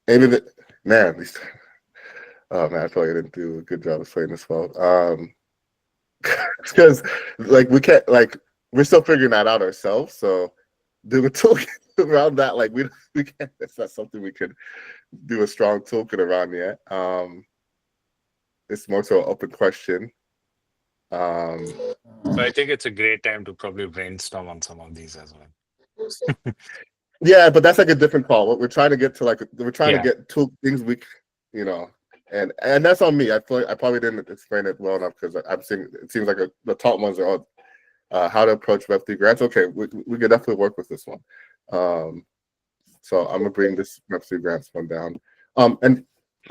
Maybe man, oh man, I feel like I didn't do a good job of saying this well. Because like we can't, like we're still figuring that out ourselves. So do a toolkit around that. Like we can't. It's not something we could do a strong toolkit around yet. It's more so an open question. I think it's a great time to probably brainstorm on some of these as well. Yeah, but that's like a different call. What we're trying to get to, like we're trying to get two things and that's on me. I feel like I probably didn't explain it well enough, because I'm seeing it seems like the top ones are all how to approach Web3 grants. Okay, we could definitely work with this one. So I'm gonna bring this Web3 grants one down. And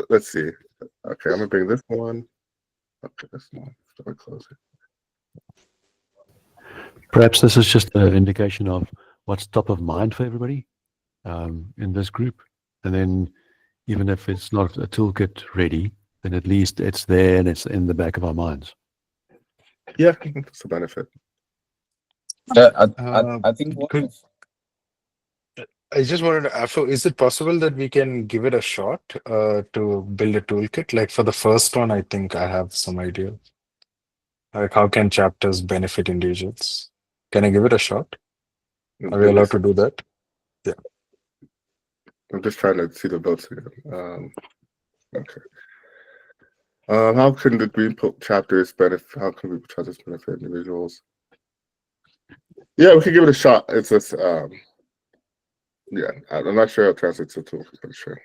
let's see. Okay, I'm gonna bring this one. Okay, this one. So I close it. Perhaps this is just an indication of what's top of mind for everybody in this group. And then even if it's not a toolkit ready, then at least it's there and it's in the back of our minds. Yeah, it's a benefit. Yeah, I think I just wanted to ask, is it possible that we can give it a shot to build a toolkit? Like for the first one, I think I have some idea. Like how can chapters benefit individuals? Can I give it a shot? Are we allowed to do that? Yeah. I'm just trying to see the votes here. Okay. How can the Greenpill chapters benefit? How can we chapters benefit individuals? Yeah, we can give it a shot. It's just, yeah, I'm not sure how it translates to tool. I'm sure.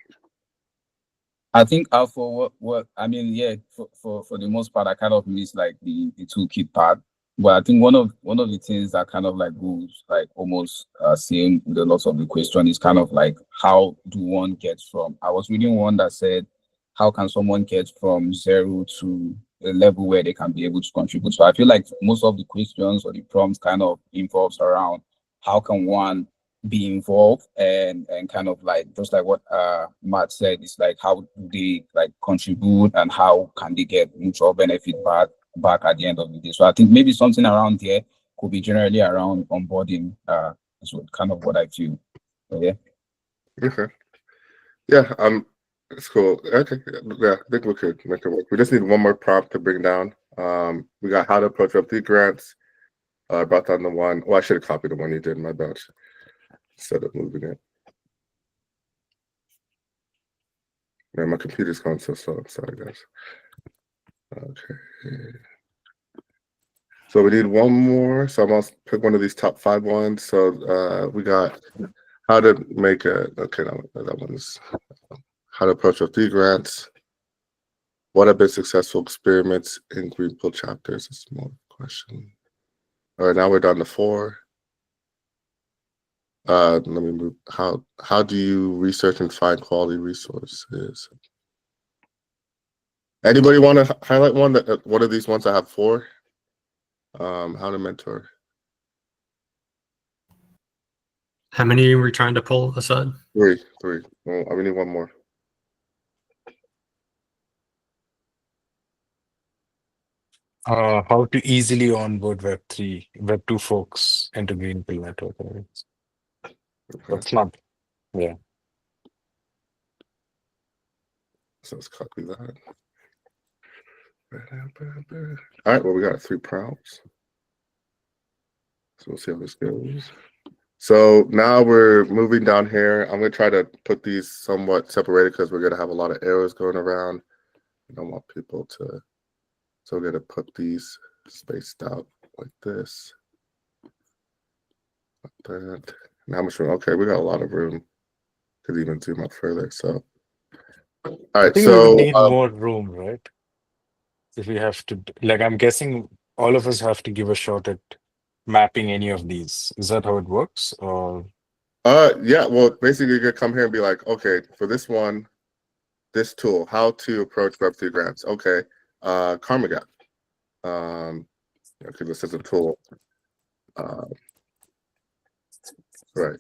I think for what I mean, yeah, for the most part, I kind of miss like the toolkit part. But I think one of the things that kind of like goes like almost same with a lot of the question is kind of like how do one get from, I was reading one that said how can someone get from zero to a level where they can be able to contribute. So I feel like most of the questions or the prompts kind of involves around how can one be involved, and kind of like just like what Matt said, it's like how do they like contribute and how can they get mutual benefit back at the end of the day. So I think maybe something around there could be generally around onboarding. Is kind of what I feel. So, yeah. Okay. Yeah. It's cool. Okay. Yeah, I think we could make it work. We just need one more prompt to bring down. We got how to approach Web3 grants. I brought down the one. Well, I should have copied the one you did. My bad. Instead of moving it. Man, my computer's going so slow. I'm sorry, guys. Okay. So we need one more. So I'm gonna pick one of these top 5 ones. So we got how to make a, okay, no, that one's how to approach Web3 grants. What have been successful experiments in Greenpill chapters? A small question. All right, now we're down to 4. Let me move. How do you research and find quality resources? Anybody want to highlight one that one of these ones I have 4? How to mentor. How many were you trying to pull aside? 3. Well, I need one more. How to easily onboard Web2 folks into Greenpill network. That's not, yeah. So let's copy that. All right, well, we got 3 prompts. So we'll see how this goes. So now we're moving down here. I'm going to try to put these somewhat separated because we're going to have a lot of arrows going around. I don't want people to, so we're going to put these spaced out like this. Like that. And how much room? Okay, we got a lot of room. Could even zoom up further. So, all I right, think we would so need more room, right? If we have to, like, I'm guessing all of us have to give a shot at mapping any of these. Is that how it works? Or yeah, well, basically you're gonna come here and be like, okay, for this one, this tool, how to approach Web3 grants. Okay, Karma Gap. Okay, this is a tool. Right.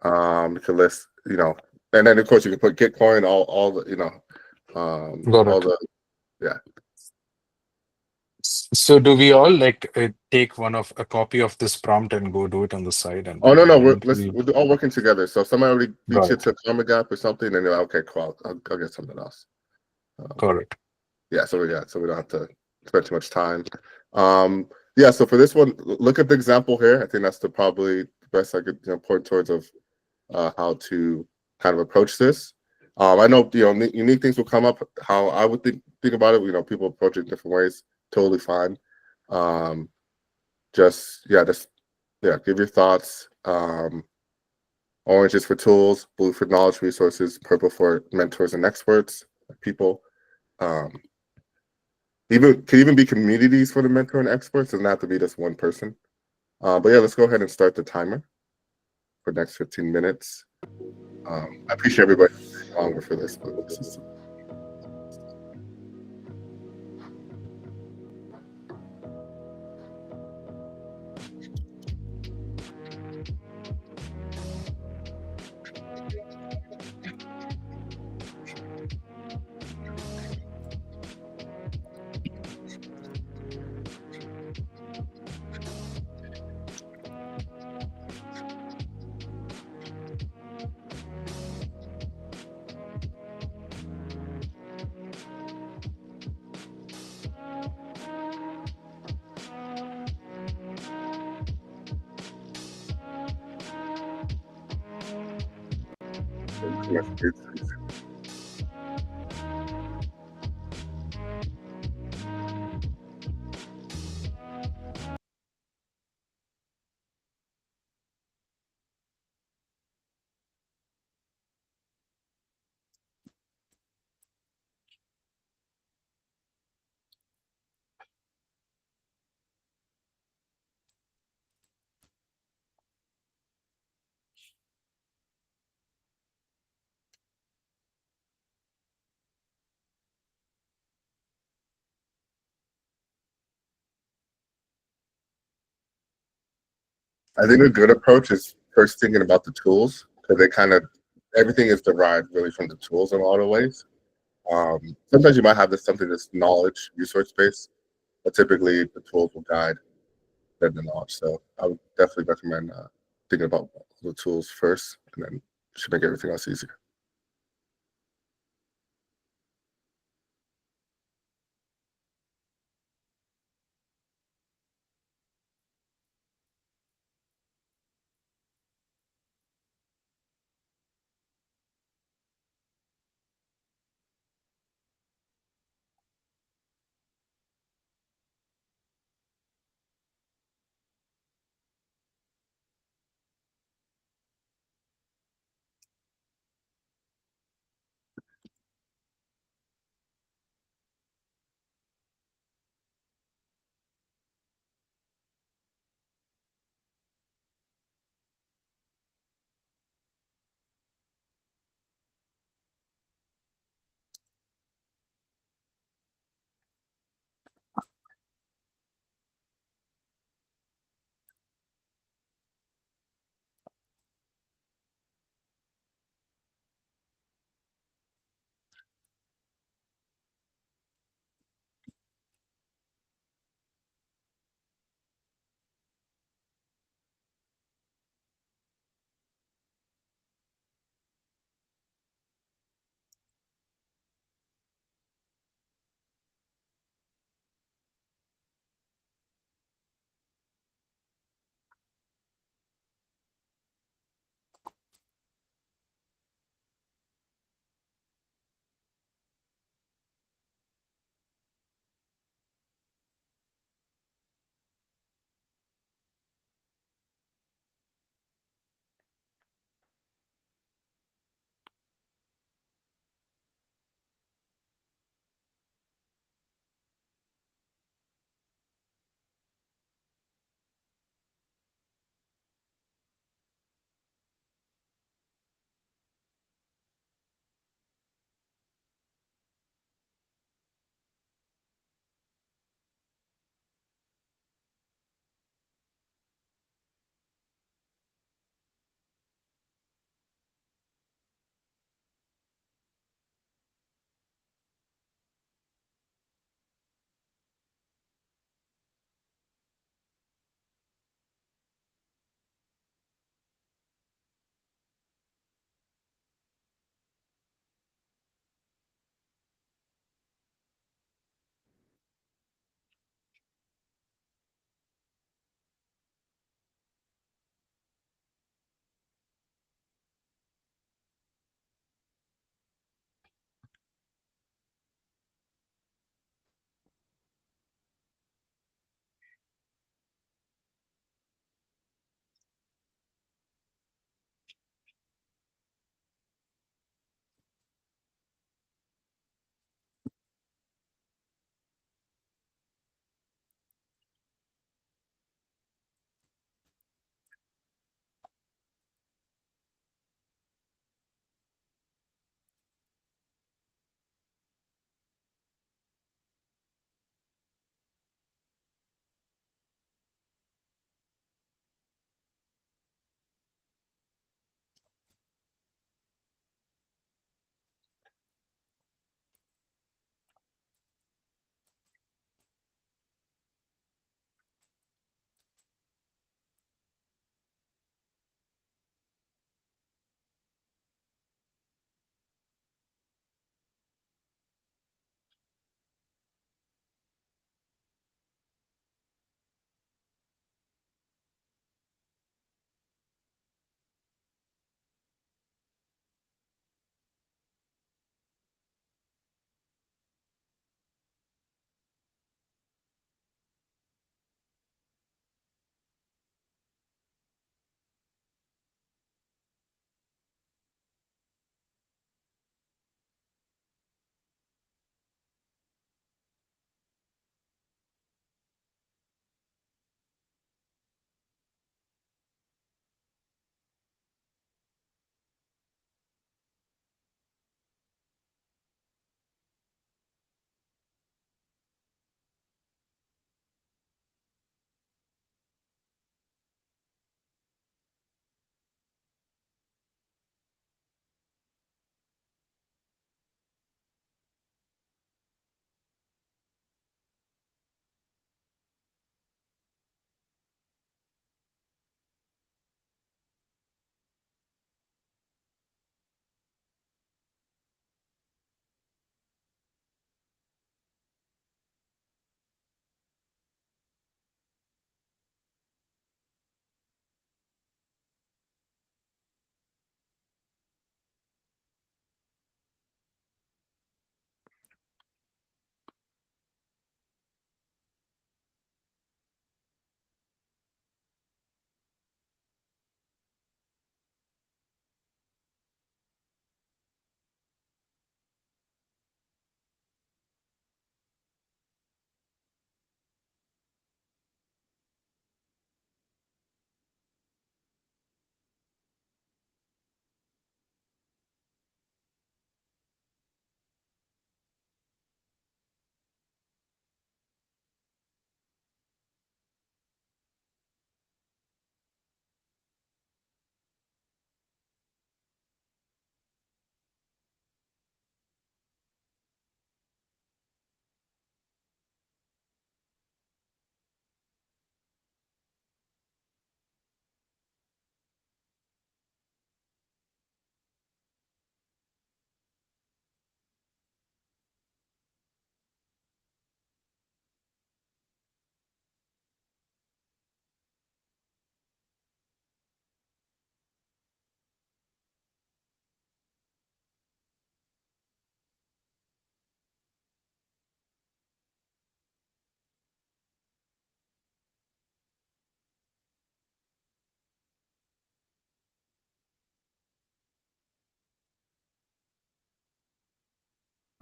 You can list, and then of course you can put Gitcoin, all the, got all it. the, yeah. So do we all like take a copy of this prompt and go do it on the side and Oh no, we're eventually all working together. So if somebody already beats got you it. to Karma Gap or something, and you're like, okay, cool, I'll get something else. Got it. Yeah, so we don't have to spend too much time. Yeah, so for this one, look at the example here. I think that's probably the best I could point towards of how to kind of approach this. I know unique things will come up. How I would think about it, people approach it different ways. Totally fine. Just give your thoughts. Orange is for tools, blue for knowledge resources, purple for mentors and experts, people. Could even be communities for the mentor and experts. Doesn't have to be just one person. But yeah, let's go ahead and start the timer for the next 15 minutes. I appreciate everybody staying longer for this, but this is I think a good approach is first thinking about the tools, because they kind of everything is derived really from the tools in a lot of ways. Sometimes you might have something that's knowledge, resource based, but typically the tools will guide than the knowledge. So I would definitely recommend thinking about the tools first, and then it should make everything else easier.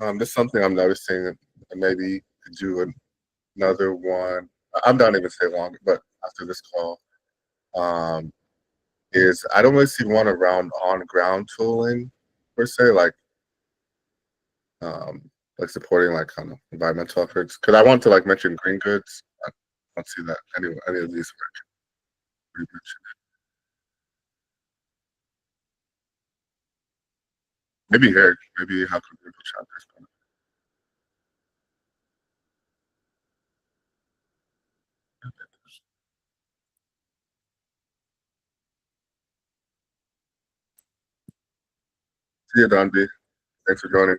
This is something I'm noticing, and maybe to do another one. I'm not even say long, but after this call, um, is I don't really see one around on ground tooling per se, like supporting like kind of environmental efforts. Because I want to like mention green goods. I don't see that any of these work. Maybe here, maybe how could people chapters. See you, Don B. Thanks for joining.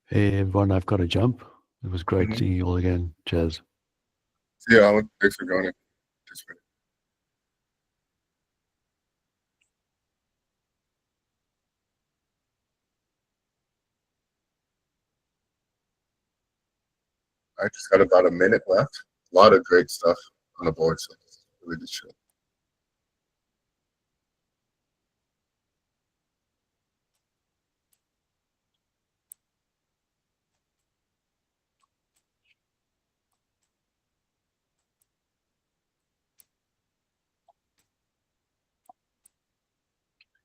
Hey everyone, I've got to jump. It was great Mhm. seeing you all again. Cheers. Yeah, Alan. Thanks for joining. I just got about a minute left. A lot of great stuff on the board, so really good show.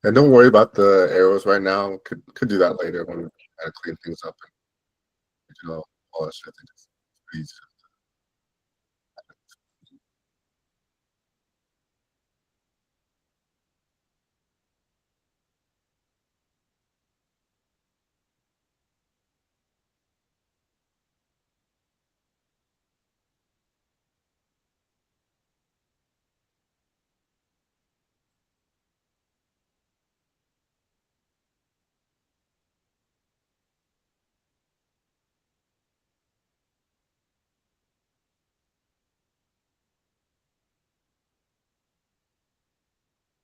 And don't worry about the arrows right now. Could do that later when we kind of clean things up and all that shit. I think it's easy.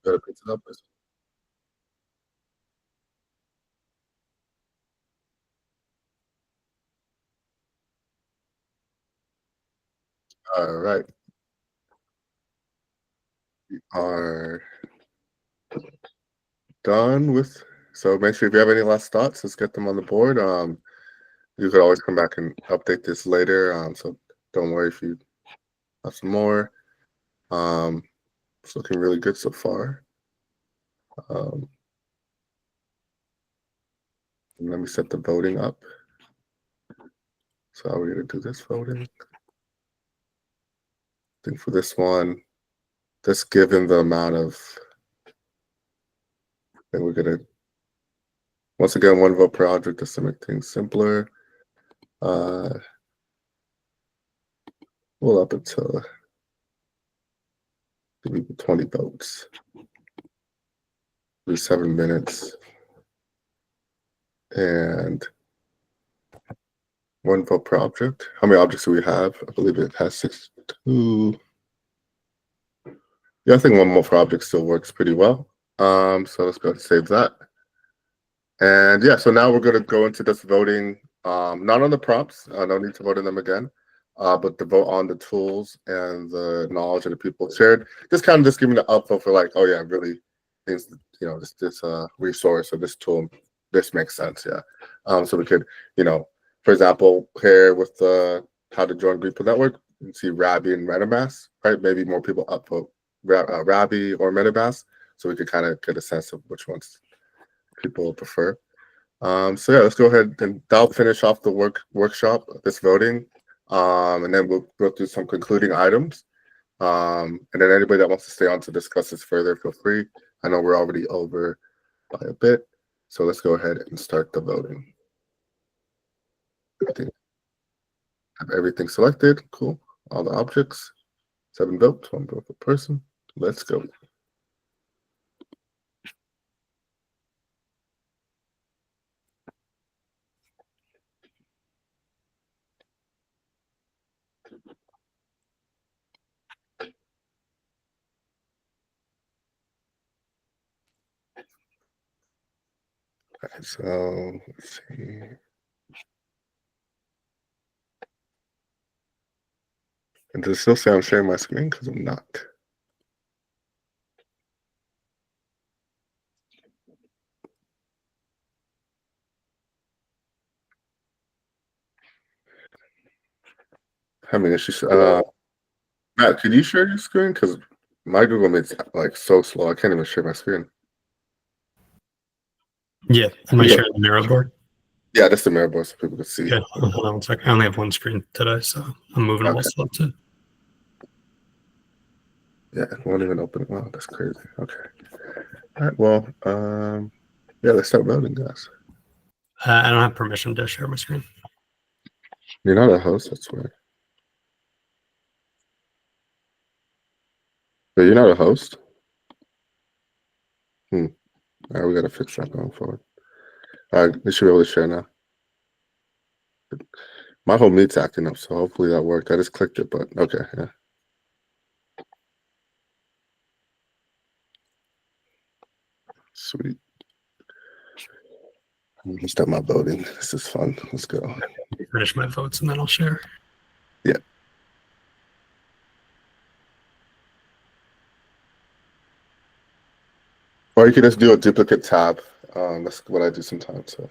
Gotta pick it up. All right. We are done with. So make sure if you have any last thoughts, let's get them on the board. You could always come back and update this later. So don't worry if you have some more. It's looking really good so far. Let me set the voting up. So how are we gonna do this voting? I think for this one, just given the amount of, then we're gonna, once again, one vote per object just to make things simpler. Well, up until 20 votes. 7 minutes. And one vote per object. How many objects do we have? I believe it has 62. Yeah, I think one more per object still works pretty well. So let's go ahead and save that. And yeah, so now we're going to go into this voting, not on the prompts. No need to vote on them again, but to vote on the tools and the knowledge that the people shared. Just kind of just giving the upvote for like, oh yeah, really, things, this resource or this tool, this makes sense. Yeah. So we could, for example, here with the how to join Greenpill network, you can see Rabby and MetaMask, right? Maybe more people upvote Rabby or MetaMask, so we could kind of get a sense of which ones people prefer. So yeah, let's go ahead and that'll finish off the workshop, this voting, and then we'll go through some concluding items. And then anybody that wants to stay on to discuss this further, feel free. I know we're already over by a bit, so let's go ahead and start the voting. I think I have everything selected. Cool. All the objects. 7 votes, 1 vote per person. Let's go. Okay, so let's see. And does it still say I'm sharing my screen? Because I'm not. Having issues. Matt, could you share your screen? Because my Google Meet's like so slow. I can't even share my screen. Yeah, am I sharing the mirror board? Yeah, that's the mirror board so people can see. Yeah, hold on 1 second. I only have one screen today, so I'm moving them all slow too. Yeah, it won't even open. Wow, that's crazy. Okay. All right. Well, yeah, let's start voting, guys. I don't have permission to share my screen. You're not a host, that's weird. But you're not a host? All right, we got to fix that going forward. All right, we should be able to share now. My whole meet's acting up, so hopefully that worked. I just clicked it, but okay, yeah. Sweet. I'm gonna start my voting. This is fun. Let's go. Finish my votes and then I'll share. Yeah. Or you could just do a duplicate tab. That's what I do sometimes. So.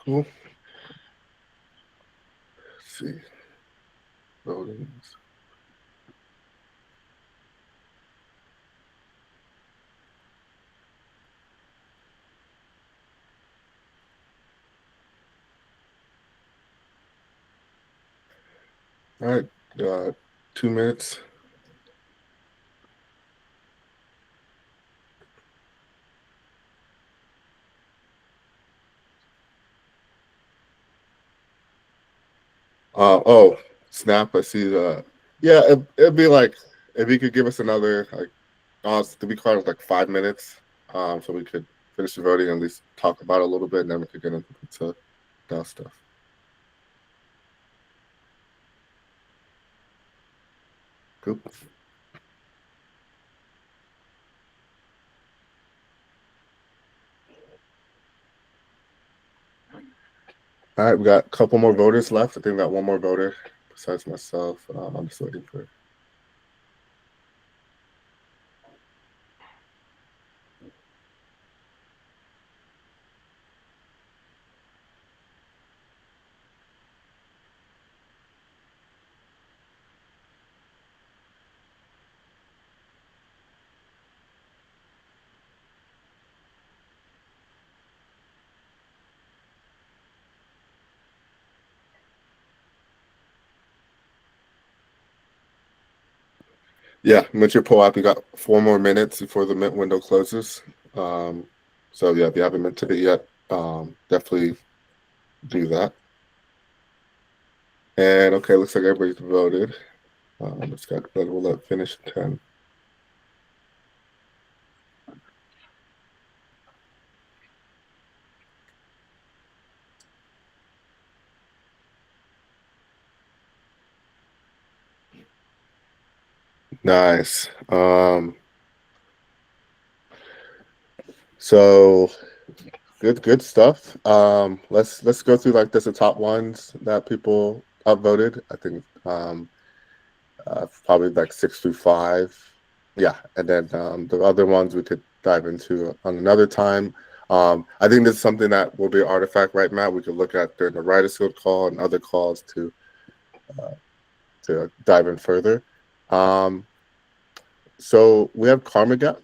Cool. Let's see. Voting. All right, 2 minutes. Oh, snap! I see the. Yeah, it'd be like if you could give us another to be clear, like 5 minutes, so we could finish the voting and at least talk about it a little bit, and then we could get into that stuff. Cool. All right, we got a couple more voters left. I think we got one more voter besides myself. I'm just waiting for. Yeah, mint your poll app. You got 4 more minutes before the mint window closes. So yeah, if you haven't minted it yet, definitely do that. And okay, looks like everybody's voted. Let's get we'll let finish at 10. Nice. So good stuff. Let's go through like just the top ones that people upvoted. I think probably like 6 through 5. Yeah, and then the other ones we could dive into on another time. I think this is something that will be an artifact, right, Matt? We could look at during the Writers Guild call and other calls to dive in further. So we have Karma Gap.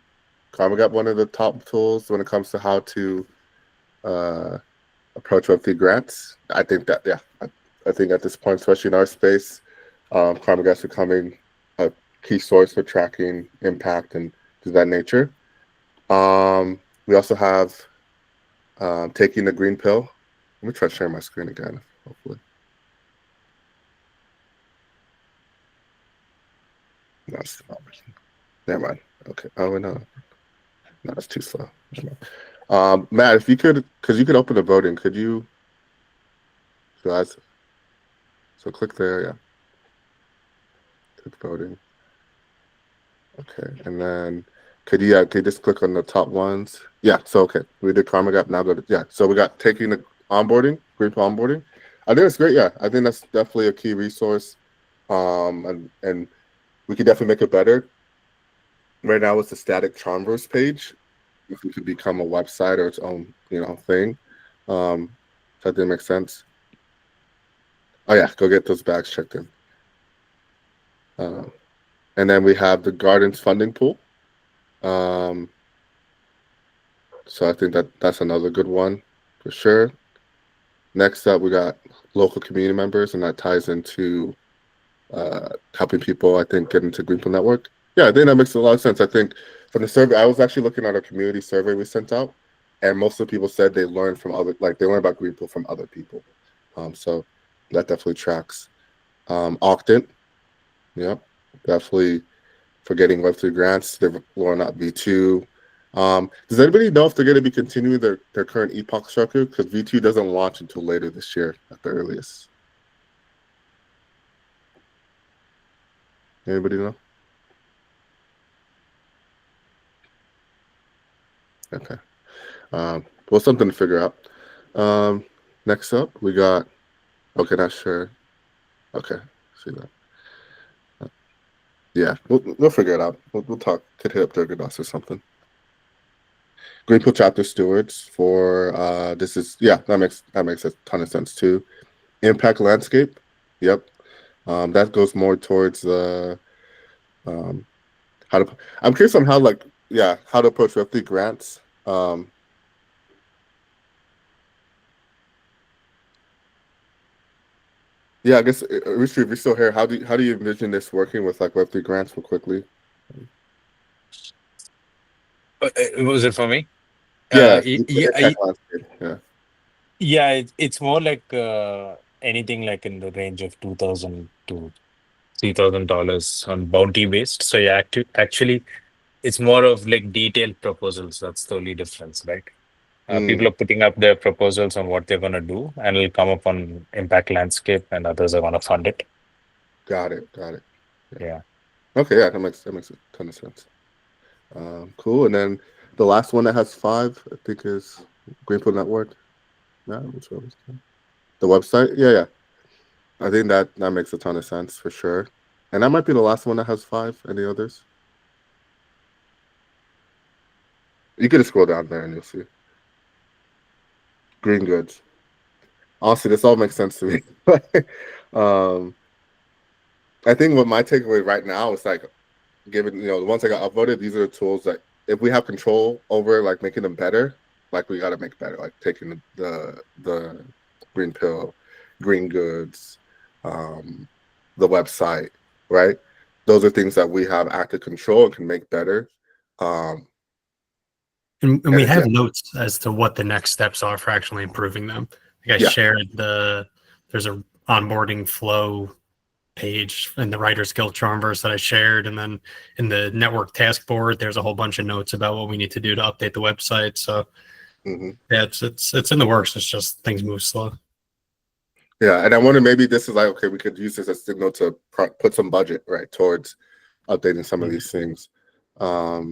Karma Gap, one of the top tools when it comes to how to approach Web3 grants. I think that, yeah, I think at this point, especially in our space, Karma Gap's becoming a key source for tracking impact and to that nature. We also have taking the green pill. Let me try sharing my screen again, hopefully. No, it's not working. Never mind. Okay. Oh, no. No, it's too slow. Matt, if you could, because you could open the voting, could you? So click there, yeah. Click voting. Okay, and then could you just click on the top ones? Yeah, so okay, we did Karma Gap, now go to, yeah, so we got taking the onboarding, Greenpill onboarding. I think it's great, yeah. I think that's definitely a key resource. And we could definitely make it better. Right now it's a static Charmverse page. If it could become a website or its own, thing. So that didn't make sense. Oh yeah, go get those bags checked in. And then we have the Gardens funding pool. So I think that's another good one for sure. Next up, we got local community members, and that ties into helping people, I think, get into Greenpill Network. Yeah, I think that makes a lot of sense. I think from the survey, I was actually looking at a community survey we sent out, and most of the people said they learned from they learned about Greenpill from other people. So that definitely tracks. Octant, yeah, definitely for getting Web3 grants. They're rolling out V2. Does anybody know if they're going to be continuing their current epoch structure? Because V2 doesn't launch until later this year at the earliest. Anybody know? Okay. Well, something to figure out. Next up, we got, okay, not sure. Okay, see that. Yeah, we'll figure it out. We'll talk, could hit up Durgadas or something. Greenpill chapter stewards for this is, yeah, that makes a ton of sense too. Impact landscape, yep. That goes more towards the how to. I'm curious on how how to approach Web3 grants. Yeah, I guess Richard, if you're still here, how do you envision this working with like Web3 grants real quickly? Was it for me? Yeah, yeah. It's more like anything like in the range of $2,000 to $3,000 on bounty based. So yeah, actually, it's more of like detailed proposals. That's the only difference, right? People are putting up their proposals on what they're going to do, and it'll come up on impact landscape, and others are going to fund it. Got it. Yeah. Okay, yeah, that makes a ton of sense. Cool. And then the last one that has 5, I think, is Greenpill Network. Which one was that? The website? Yeah. I think that makes a ton of sense for sure. And that might be the last one that has 5. Any others? You can just scroll down there and you'll see. Green goods. Honestly, this all makes sense to me. I think what my takeaway right now is like, given the ones that got upvoted, these are the tools that if we have control over like making them better, like we got to make better, like taking the green pill, green goods, the website, right? those are things that we have active control and can make better. And we have yeah. notes as to what the next steps are for actually improving them. Like I Yeah. shared there's a onboarding flow page in the Writers Guild Charmverse that I shared, and then in the network task board, there's a whole bunch of notes about what we need to do to update the website. So yeah, it's in the works. It's just things move slow. Yeah, and I wonder maybe this is like, okay, we could use this as a signal to put some budget right towards updating some of these things. But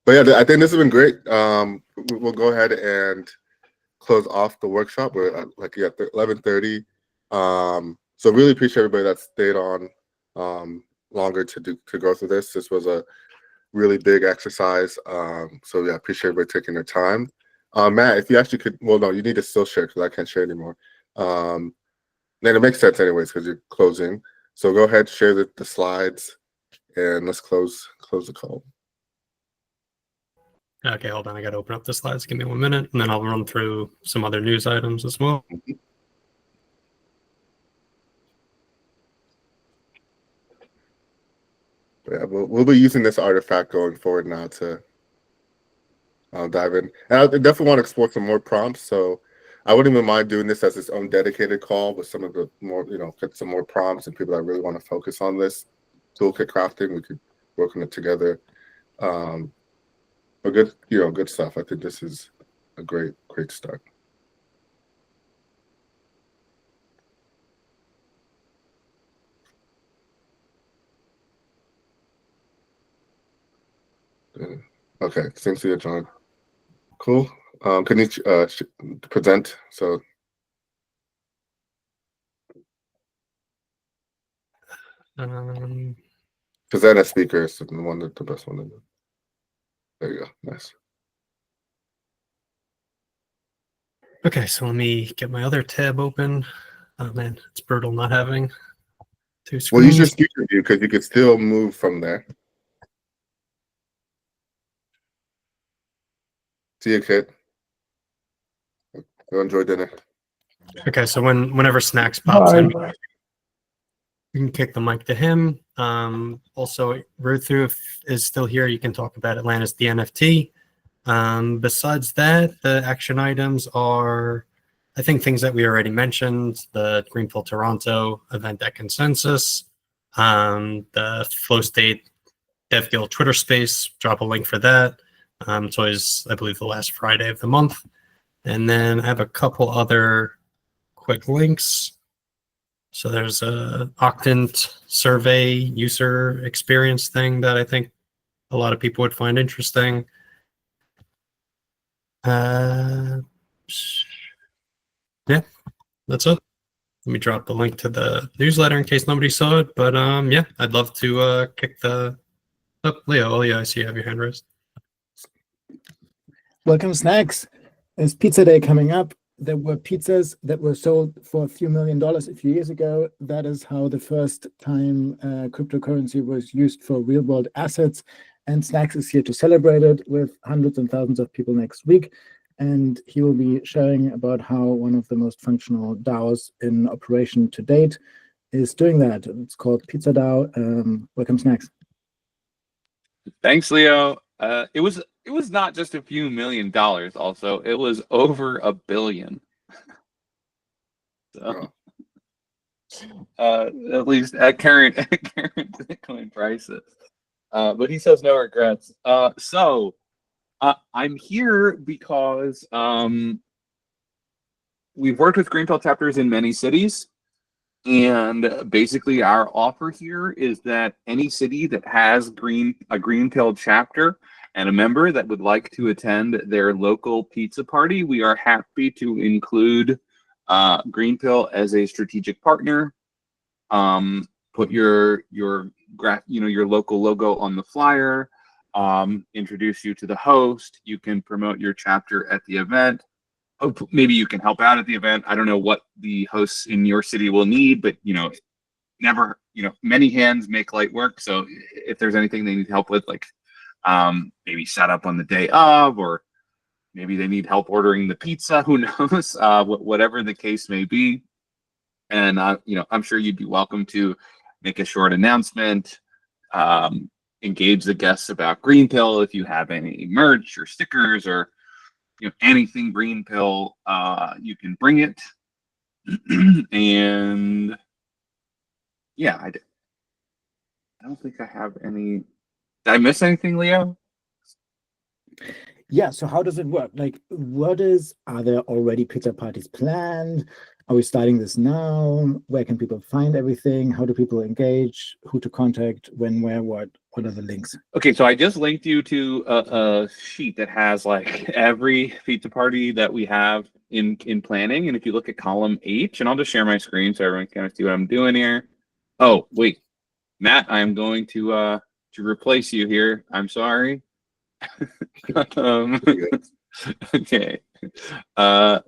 yeah, I think this has been great. We'll go ahead and close off the workshop. We're at, like at 11:30. So really appreciate everybody that stayed on longer to go through this. This was a really big exercise. So yeah, appreciate everybody taking their time. Matt, if you actually could, well, no, you need to still share because I can't share anymore. Then it makes sense anyways because you're closing. So go ahead, share the slides, and let's close the call. Okay, hold on. I got to open up the slides. Give me 1 minute, and then I'll run through some other news items as well. Yeah, we'll be using this artifact going forward now to dive in. And I definitely want to explore some more prompts. So I wouldn't even mind doing this as its own dedicated call with some of the more, get some more prompts and people that really want to focus on this toolkit crafting. We could work on it together. But good, good stuff. I think this is a great start. Okay, same to you, John. Cool. Can you present? So present as speaker is the best one to do. There you go. Nice. Okay, so let me get my other tab open. Oh man, it's brutal not having two screens. Well, use your speaker view because you could still move from there. See you, kid. Go enjoy dinner. Okay, so whenever Snacks pops in, you can kick the mic to him. Also, Ruthu is still here. You can talk about Atlantis, the NFT. Besides that, the action items are, I think, things that we already mentioned: the Greenpill Toronto event at Consensus, the Flow State Dev Guild Twitter space. Drop a link for that. It's always, I believe, the last Friday of the month. And then I have a couple other quick links. So there's a Octant survey user experience thing that I think a lot of people would find interesting. Yeah, that's it. Let me drop the link to the newsletter in case nobody saw it. But yeah, I'd love to kick the up. Leo, yeah, I see you have your hand raised. Welcome, Snacks. There's Pizza Day coming up. There were pizzas that were sold for a few $1 million a few years ago. That is how the first time cryptocurrency was used for real world assets. And Snacks is here to celebrate it with hundreds and thousands of people next week. And he will be sharing about how one of the most functional DAOs in operation to date is doing that. It's called Pizza DAO. Welcome, Snacks. Thanks, Leo. It was not just a few $1 million. Also, it was over $1 billion. So, at least at current Bitcoin prices. But he says no regrets. So I'm here because we've worked with Greenpill chapters in many cities. And basically our offer here is that any city that has a Greenpill chapter and a member that would like to attend their local pizza party, we are happy to include Greenpill as a strategic partner. Put your local logo on the flyer, introduce you to the host. You can promote your chapter at the event. Maybe you can help out at the event. I don't know what the hosts in your city will need, but many hands make light work. So if there's anything they need help with, like maybe set up on the day of, or maybe they need help ordering the pizza, who knows, whatever the case may be. And I'm sure you'd be welcome to make a short announcement, engage the guests about Greenpill. If you have any merch or stickers or anything Greenpill, you can bring it. And yeah, I don't think I have any. Did I miss anything, Leo? Yeah, so how does it work? Like, are there already pizza parties planned? Are we starting this now? Where can people find everything? How do people engage? Who to contact? When, where, what? What are the links? Okay, so I just linked you to a sheet that has like every pizza party that we have in planning. And if you look at column H, and I'll just share my screen so everyone can kind of see what I'm doing here. Oh, wait, Matt, I'm going to replace you here. I'm sorry. Okay.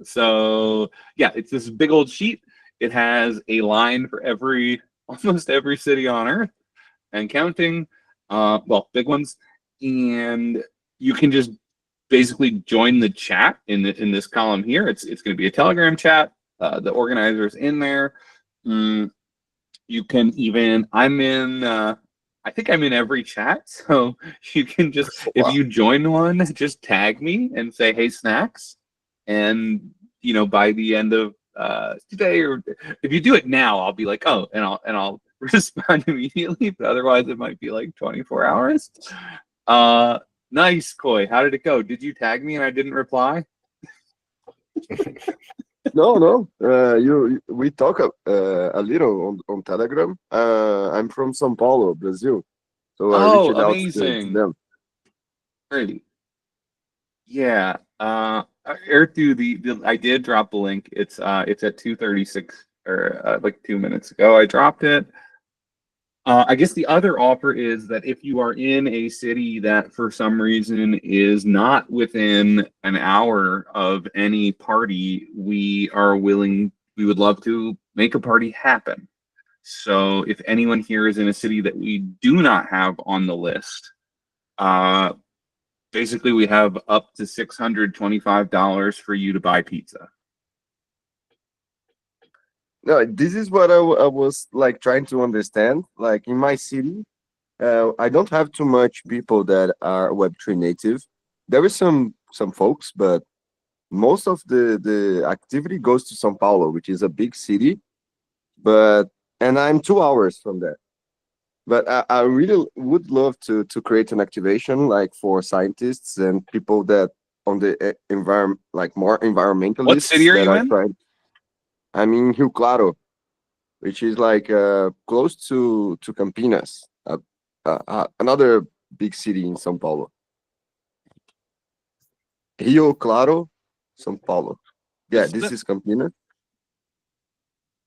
So yeah, it's this big old sheet. It has a line for almost every city on Earth and counting. Well, big ones, and you can just basically join the chat in this column here. It's going to be a Telegram chat. The organizer's in there. You can even I think I'm in every chat, so you can just if you join one, just tag me and say, "Hey, Snacks," and by the end of today, or if you do it now, I'll be like, "Oh," and I'll respond immediately. But otherwise, it might be like 24 hours. Nice, Koi. How did it go? Did you tag me and I didn't reply? No. We talk a little on Telegram. I'm from São Paulo, Brazil, so I reached out to them. Great. Yeah. I did drop the link. It's at 2:36 or like 2 minutes ago. I dropped it. I guess the other offer is that if you are in a city that for some reason is not within an hour of any party, we would love to make a party happen. So if anyone here is in a city that we do not have on the list, basically we have up to $625 for you to buy pizza. No, this is what I was like trying to understand. Like in my city, I don't have too much people that are Web3 native. There is some folks, but most of the activity goes to São Paulo, which is a big city. And I'm 2 hours from there. But I really would love to create an activation like for scientists and people that on the environment, like more environmentalists. What city are you in? I'm in Rio Claro, which is like close to Campinas, another big city in São Paulo. Rio Claro, São Paulo. Yeah, this is Campinas.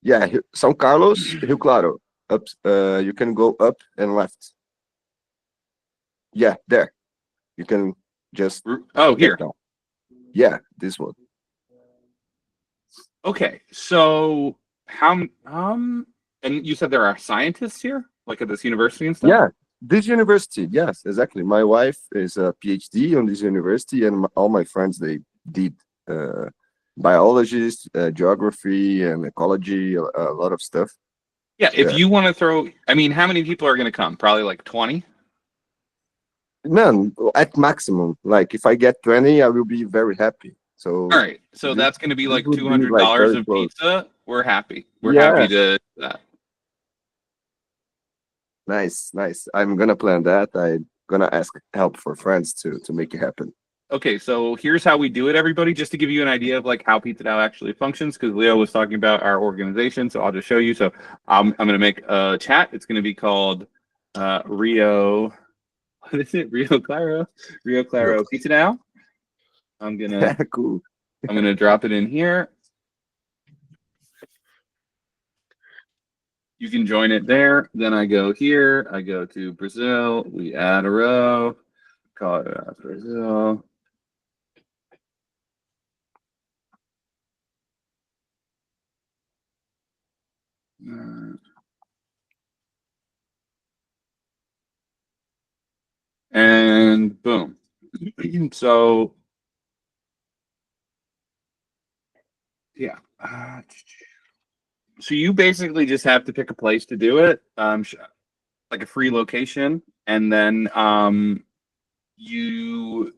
Yeah, São Carlos, Rio Claro. Up, you can go up and left. Yeah, there. You can just here. Down. Yeah, this one. Okay, so how and you said there are scientists here, like at this university and stuff? Yeah, this university. Yes, exactly. My wife is a PhD on this university, and all my friends they did biology, geography, and ecology, a lot of stuff. Yeah, if you want to throw, I mean, how many people are going to come? Probably like 20? Man, at maximum. Like if I get 20, I will be very happy. So all right, so that's going to be like $200 of pizza. We're happy. We're happy to do that. Nice. I'm gonna plan that. I'm gonna ask help for friends to make it happen. Okay, so here's how we do it, everybody, just to give you an idea of like how Pizza DAO actually functions, because Leo was talking about our organization, so I'll just show you. So I'm going to make a chat. It's going to be called Rio. What is it? Rio Claro Pizza DAO. I'm gonna cool. I'm gonna drop it in here. You can join it there. Then I go here. I go to Brazil. We add a row. Call it Brazil. And boom. So yeah. So you basically just have to pick a place to do it, like a free location, and then you.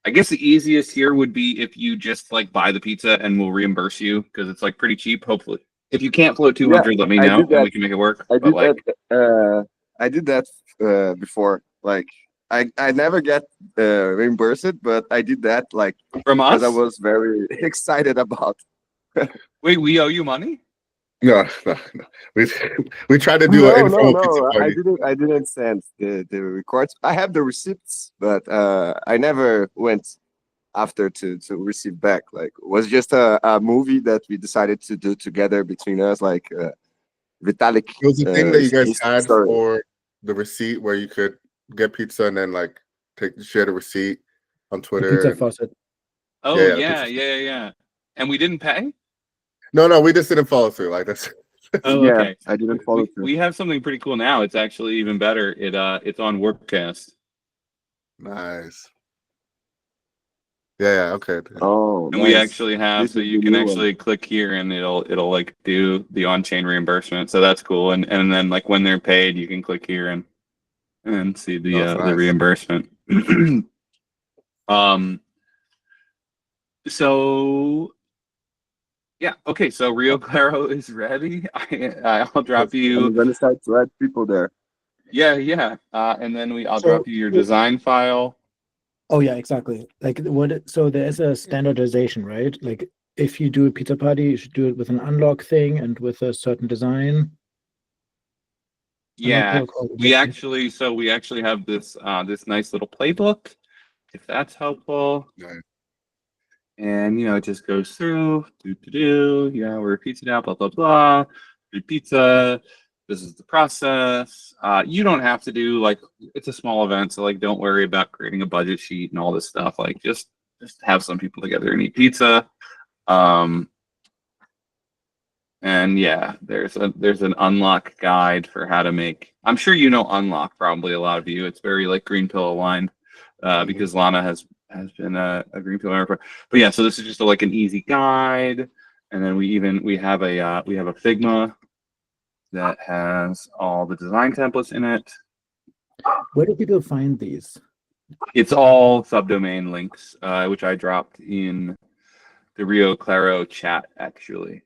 I guess the easiest here would be if you just like buy the pizza and we'll reimburse you because it's like pretty cheap. Hopefully, if you can't float 200, let me I know did and that. we can make it work. I But did like, that. I did that before. Like, I never get reimbursed, but I did that like from because I us? was very excited about. Wait, we owe you money? No. We tried to do an informal pizza No. party. I didn't send the records. I have the receipts, but I never went after to receive back. Like, it was just a movie that we decided to do together between us. Like Vitalik. It was a thing that you guys his had story. for the receipt where you could get pizza and then like share the receipt on The Twitter. pizza and- faucet. Oh the yeah, pizza- yeah. And we didn't pay? No, we just didn't follow through. Like that's Oh, Yeah, okay. I didn't follow through. We have something pretty cool now. It's actually even better. It's on Workcast. nice. Yeah, okay. Oh, And we nice. actually have, This so is you the can new one. actually click here and it'll like do the on-chain reimbursement. So that's cool. And then like when they're paid, you can click here and see the That's the nice. reimbursement. So yeah, okay. So Rio Claro is ready. I'll drop you. I'm gonna start to add people there. Yeah. And then I'll So- drop you your design file. Oh yeah, exactly. Like so there's a standardization, right? Like if you do a pizza party, you should do it with an unlock thing and with a certain design. Yeah, Unlock protocol. we actually have this this nice little playbook, if that's helpful. Nice. And it just goes through we're pizza out, blah blah blah. Do pizza. This is the process. You don't have to do like it's a small event, so like don't worry about creating a budget sheet and all this stuff. Like just have some people together and eat pizza. And yeah, there's an unlock guide for how to make. I'm sure you know unlock, probably a lot of you. It's very like Greenpill aligned, because Lana has been a Greenpill member. But yeah, so this is just like an easy guide, and then we have a Figma that has all the design templates in it. Where do people find these? It's all subdomain links, which I dropped in the Rio Claro chat actually.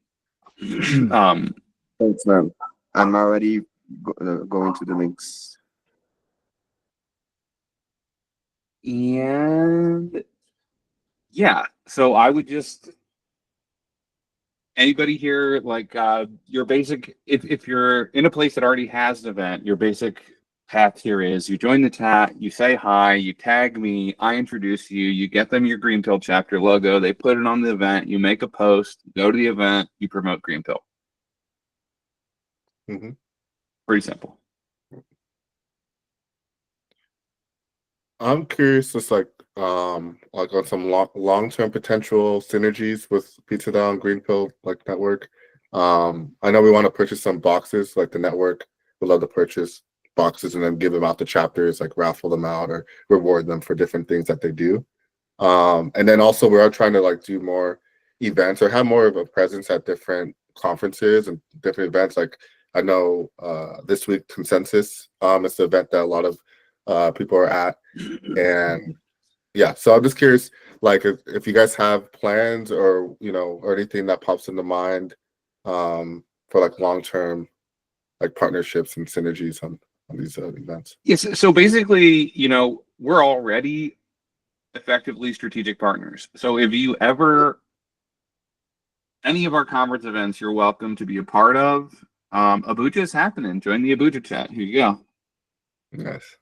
Thanks, man. I'm already going to the links. And yeah, so I would just anybody here like your basic if you're in a place that already has an event, your basic path here is you join the chat, you say hi, you tag me, I introduce you, you get them your Greenpill chapter logo, they put it on the event, you make a post, go to the event, you promote Greenpill. Pretty simple. I'm curious, just like on some long-term potential synergies with Pizza Down Greenpill like network. I know we want to purchase some boxes, like the network would love to purchase boxes and then give them out to chapters, like raffle them out or reward them for different things that they do. And then also we are trying to like do more events or have more of a presence at different conferences and different events. Like I know this week Consensus is the event that a lot of people are at. And yeah, so I'm just curious, like if you guys have plans or or anything that pops into mind for like long-term like partnerships and synergies on these events. Yes, so basically, we're already effectively strategic partners. So if you ever any of our conference events you're welcome to be a part of. Abuja is happening. Join the Abuja chat. Here you go. Nice.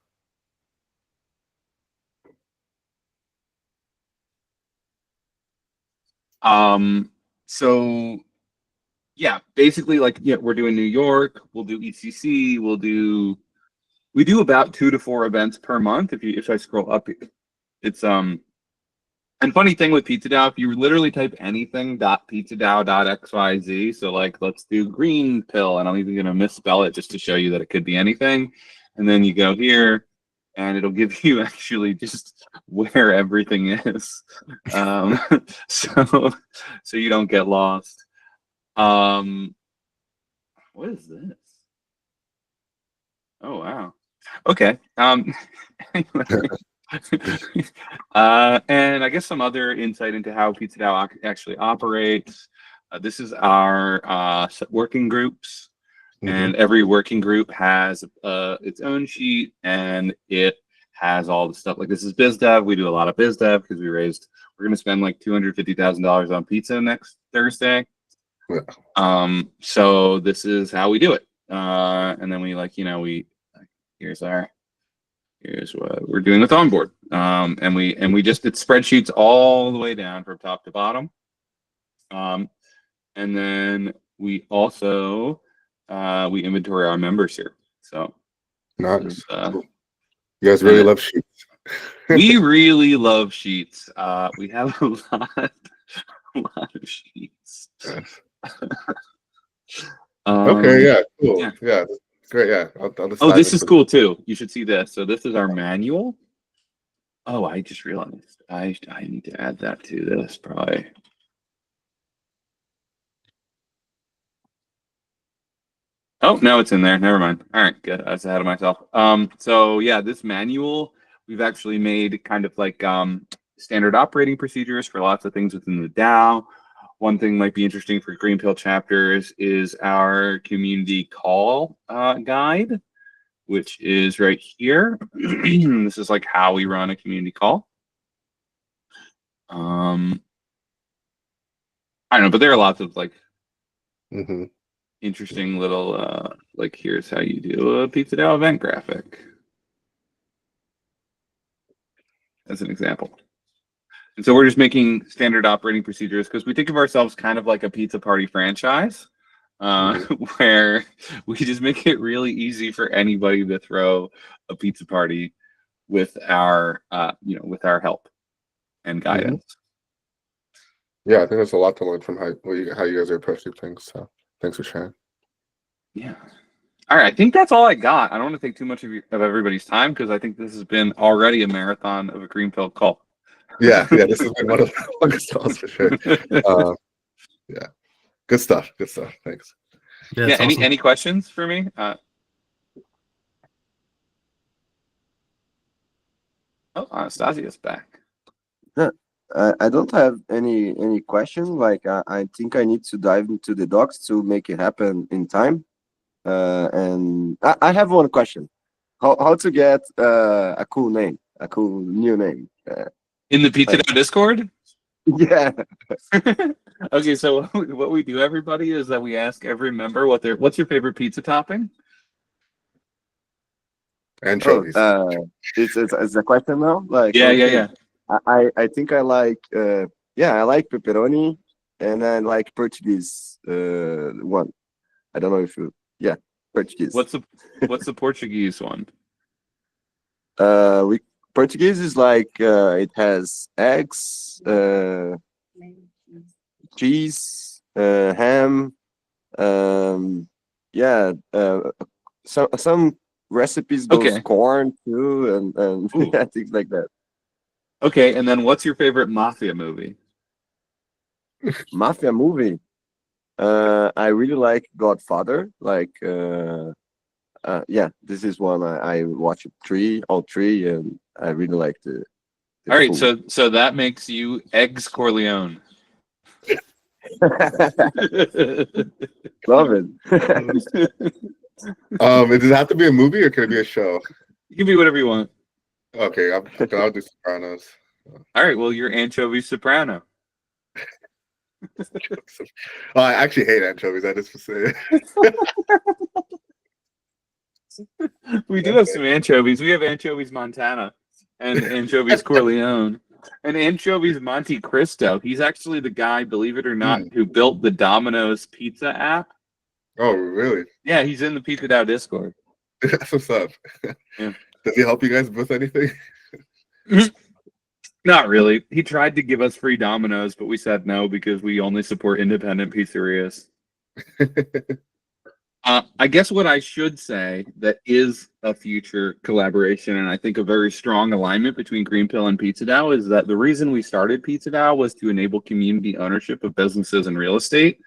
So yeah, basically we're doing New York, we'll do ECC, we do about 2 to 4 events per month. If I scroll up, it's and funny thing with PizzaDAO, if you literally type anything.pizzadao.xyz, so like let's do green pill, and I'm even gonna misspell it just to show you that it could be anything, and then you go here and it'll give you actually just where everything is, so you don't get lost. What is this? Oh wow. Okay. Anyway. And I guess some other insight into how Pizza DAO actually operates. This is our working groups, and every working group has its own sheet, and it has all the stuff. Like this is biz dev. We do a lot of biz dev because we're going to spend like $250,000 on pizza next Thursday. So this is how we do it. And then here's what we're doing with onboard. And we just did spreadsheets all the way down from top to bottom. And then we also we inventory our members here. So nice. Cool. You guys really love sheets. We really love sheets. We have a lot of sheets. Okay, yeah, cool. Yeah, great. Yeah. Oh, this is cool too. You should see this. So this is our manual. Oh, I just realized I need to add that to this probably. Oh, no, it's in there. Never mind. All right, good. I was ahead of myself. So yeah, this manual we've actually made kind of like standard operating procedures for lots of things within the DAO. One thing might be interesting for Greenpill chapters is our community call guide, which is right here. This is like how we run a community call. I don't know, but there are lots of like interesting little like here's how you do a Pizza DAO event graphic, as an example. And so we're just making standard operating procedures because we think of ourselves kind of like a pizza party franchise, where we just make it really easy for anybody to throw a pizza party with our with our help and guidance. Yeah, I think there's a lot to learn from how you guys are approaching things. So thanks for sharing. Yeah. All right, I think that's all I got. I don't want to take too much of everybody's time because I think this has been already a marathon of a Greenpill call. Yeah, this has been one of the longest calls for sure. Yeah, good stuff. Thanks. Yeah. Any questions for me? Anastasia's back. I don't have any question. Like I think I need to dive into the docs to make it happen in time. And I have one question: how to get a cool name, a cool new name? In the Pizza DAO Discord? Yeah. Okay, so what we do, everybody, is that we ask every member what's your favorite pizza topping? Anchovies. It's a question now. Like Yeah. I think I like I like pepperoni, and I like Portuguese one. I don't know if you Portuguese. What's the Portuguese one? Portuguese is like it has eggs, cheese, ham, some recipes goes corn too, and things like that. Okay, and then what's your favorite mafia movie? Mafia movie. I really like Godfather. Like this is one I watched all three, and I really like the all right, food. so that makes you Eggs Corleone. Love it. Does it have to be a movie or can it be a show? You can be whatever you want. Okay, I'll do Sopranos. All right, well, you're Anchovy Soprano. I actually hate anchovies. I just say we do have some anchovies. We have anchovies Montana and anchovies Corleone and anchovies Monte Cristo. He's actually the guy, believe it or not, who built the Domino's pizza app. Oh, really? Yeah, he's in the Pizza DAO Discord. That's what's up. Yeah. Does he help you guys with anything? Not really. He tried to give us free Domino's, but we said no because we only support independent pizzerias. I guess what I should say that is a future collaboration, and I think a very strong alignment between Greenpill and Pizza DAO, is that the reason we started Pizza DAO was to enable community ownership of businesses and real estate.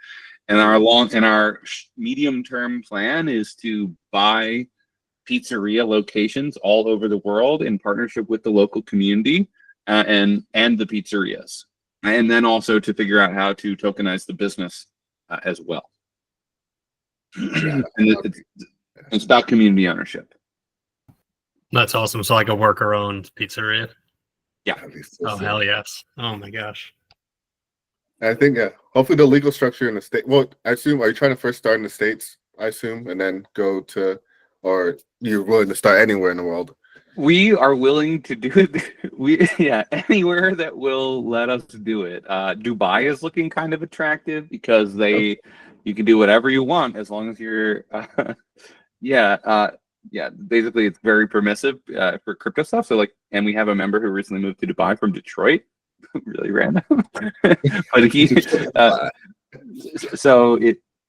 And our medium term plan is to buy pizzeria locations all over the world in partnership with the local community and the pizzerias, and then also to figure out how to tokenize the business as well. And it's about community ownership. That's awesome. So like a worker-owned pizzeria. Yeah. Oh hell yes! Oh my gosh. I think hopefully the legal structure in the state. Well, I assume, are you trying to first start in the States? I assume, and then go to, or you're willing to start anywhere in the world? We are willing to do it. Anywhere that will let us do it. Dubai is looking kind of attractive because you can do whatever you want as long as you're. Basically, it's very permissive for crypto stuff. So and we have a member who recently moved to Dubai from Detroit. Really random, but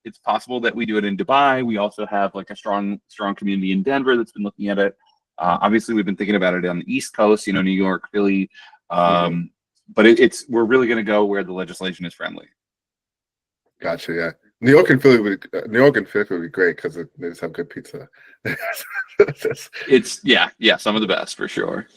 it's possible that we do it in Dubai. We also have like a strong community in Denver that's been looking at it. Obviously, we've been thinking about it on the East Coast, New York, Philly, but we're really going to go where the legislation is friendly. Gotcha. Yeah, New York and Philly would be great because they just have good pizza. It's some of the best for sure.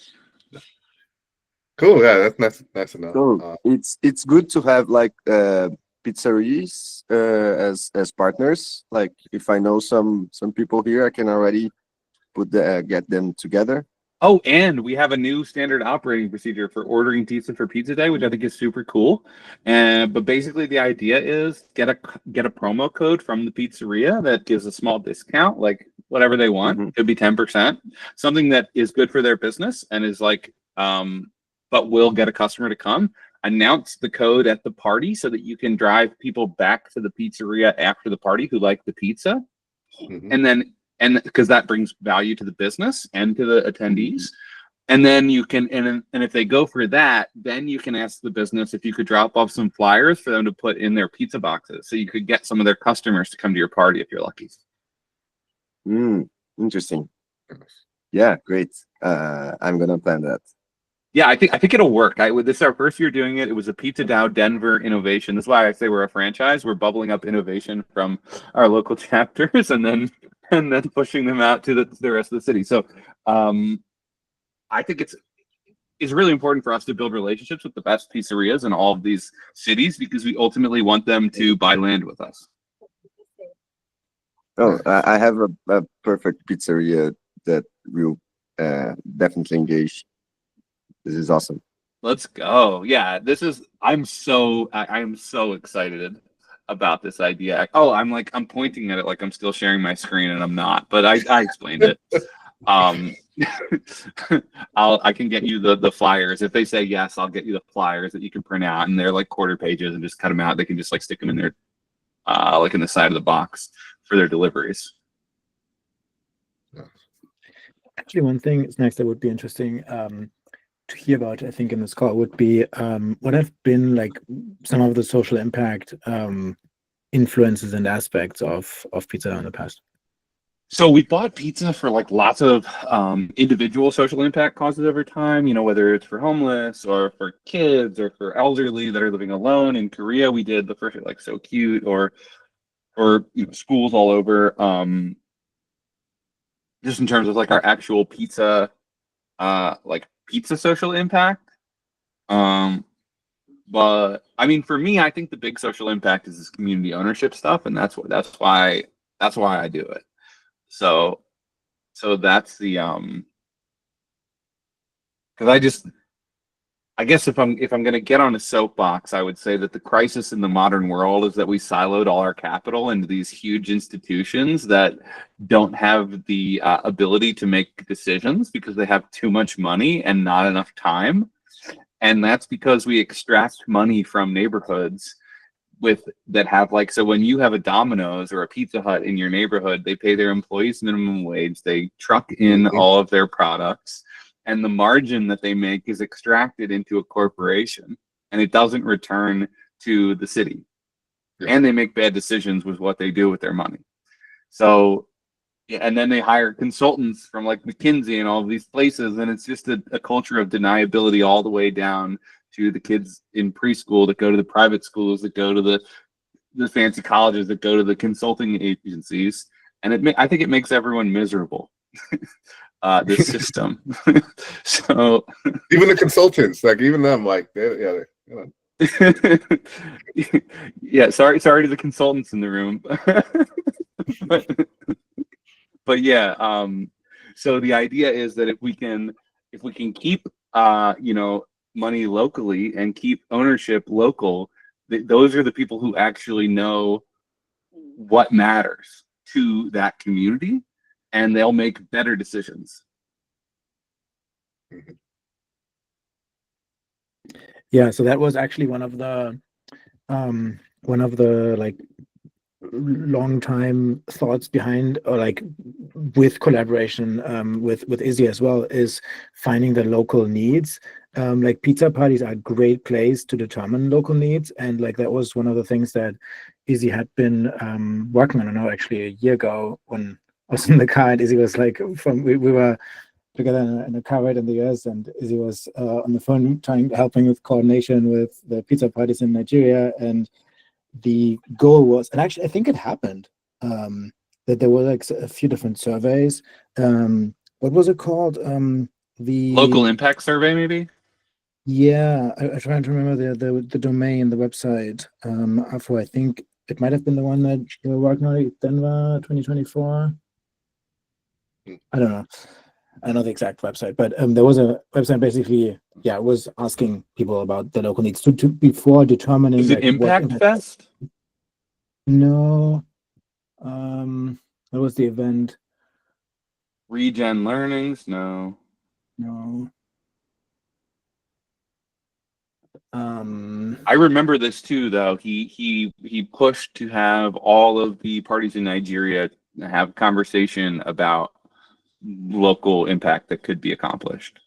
Cool. Yeah, that's nice enough. So it's good to have like pizzerias as partners. Like if I know some people here, I can already get them together. Oh, and we have a new standard operating procedure for ordering pizza for Pizza Day, which I think is super cool. But basically, the idea is get a promo code from the pizzeria that gives a small discount, like whatever they want. It could be 10%, something that is good for their business and is like, but will get a customer to come. Announce the code at the party so that you can drive people back to the pizzeria after the party who like the pizza, and because that brings value to the business and to the attendees. And then you can, and if they go for that, then you can ask the business if you could drop off some flyers for them to put in their pizza boxes, so you could get some of their customers to come to your party if you're lucky. Interesting. Yeah, great. I'm gonna plan that. Yeah, I think it'll work. This is our first year doing it. It was a Pizza DAO Denver innovation. That's why I say we're a franchise. We're bubbling up innovation from our local chapters and then pushing them out to the rest of the city. So I think it's really important for us to build relationships with the best pizzerias in all of these cities because we ultimately want them to buy land with us. Oh, I have a perfect pizzeria that will definitely engage. This is awesome. Let's go. Yeah, I am so excited about this idea. Oh, I'm pointing at it like I'm still sharing my screen and I'm not, but I explained it. I can get you the flyers. If they say yes, I'll get you the flyers that you can print out, and they're like quarter pages and just cut them out. They can just like stick them in their like in the side of the box for their deliveries. Actually, one thing next that would be interesting to hear about, I think, in this call would be what have been like some of the social impact influences and aspects of pizza in the past. So we bought pizza for like lots of individual social impact causes over time, whether it's for homeless or for kids or for elderly that are living alone. In Korea, we did the first like So Cute or schools all over. Just in terms of like our actual pizza social impact. But I mean, for me, I think the big social impact is this community ownership stuff, and that's why I do it. So that's the because I guess if I'm gonna get on a soapbox, I would say that the crisis in the modern world is that we siloed all our capital into these huge institutions that don't have the ability to make decisions because they have too much money and not enough time. And that's because we extract money from neighborhoods that have so when you have a Domino's or a Pizza Hut in your neighborhood, they pay their employees minimum wage, they truck in all of their products, and the margin that they make is extracted into a corporation, and it doesn't return to the city. And they make bad decisions with what they do with their money. So, and then they hire consultants from like McKinsey and all of these places, and it's just a culture of deniability all the way down to the kids in preschool that go to the private schools, that go to the fancy colleges that go to the consulting agencies, and I think it makes everyone miserable. This system. So even the consultants, like even them, like they're yeah, sorry to the consultants in the room. but yeah, so the idea is that if we can keep money locally and keep ownership local, those are the people who actually know what matters to that community, and they'll make better decisions. Yeah, so that was actually one of the like long time thoughts behind, or like with collaboration with Izzy as well, is finding the local needs. Like pizza parties are a great place to determine local needs, and like that was one of the things that Izzy had been working on. I know actually a year ago when I was in the car, and Izzy was like, we were together in a car ride in the US, and Izzy was on the phone helping with coordination with the pizza parties in Nigeria. And the goal was, and actually I think it happened, that there were like a few different surveys. What was it called? The local impact survey, maybe? Yeah, I trying to remember the domain, the website. For I think it might have been the one that you were working on, Denver 2024. I don't know. I don't know the exact website, but there was a website basically, it was asking people about the local needs to before determining. Is it like, Impact Fest? No. That was the event. Regen Learnings? No. No. I remember this too, though. He pushed to have all of the parties in Nigeria have conversation about local impact that could be accomplished.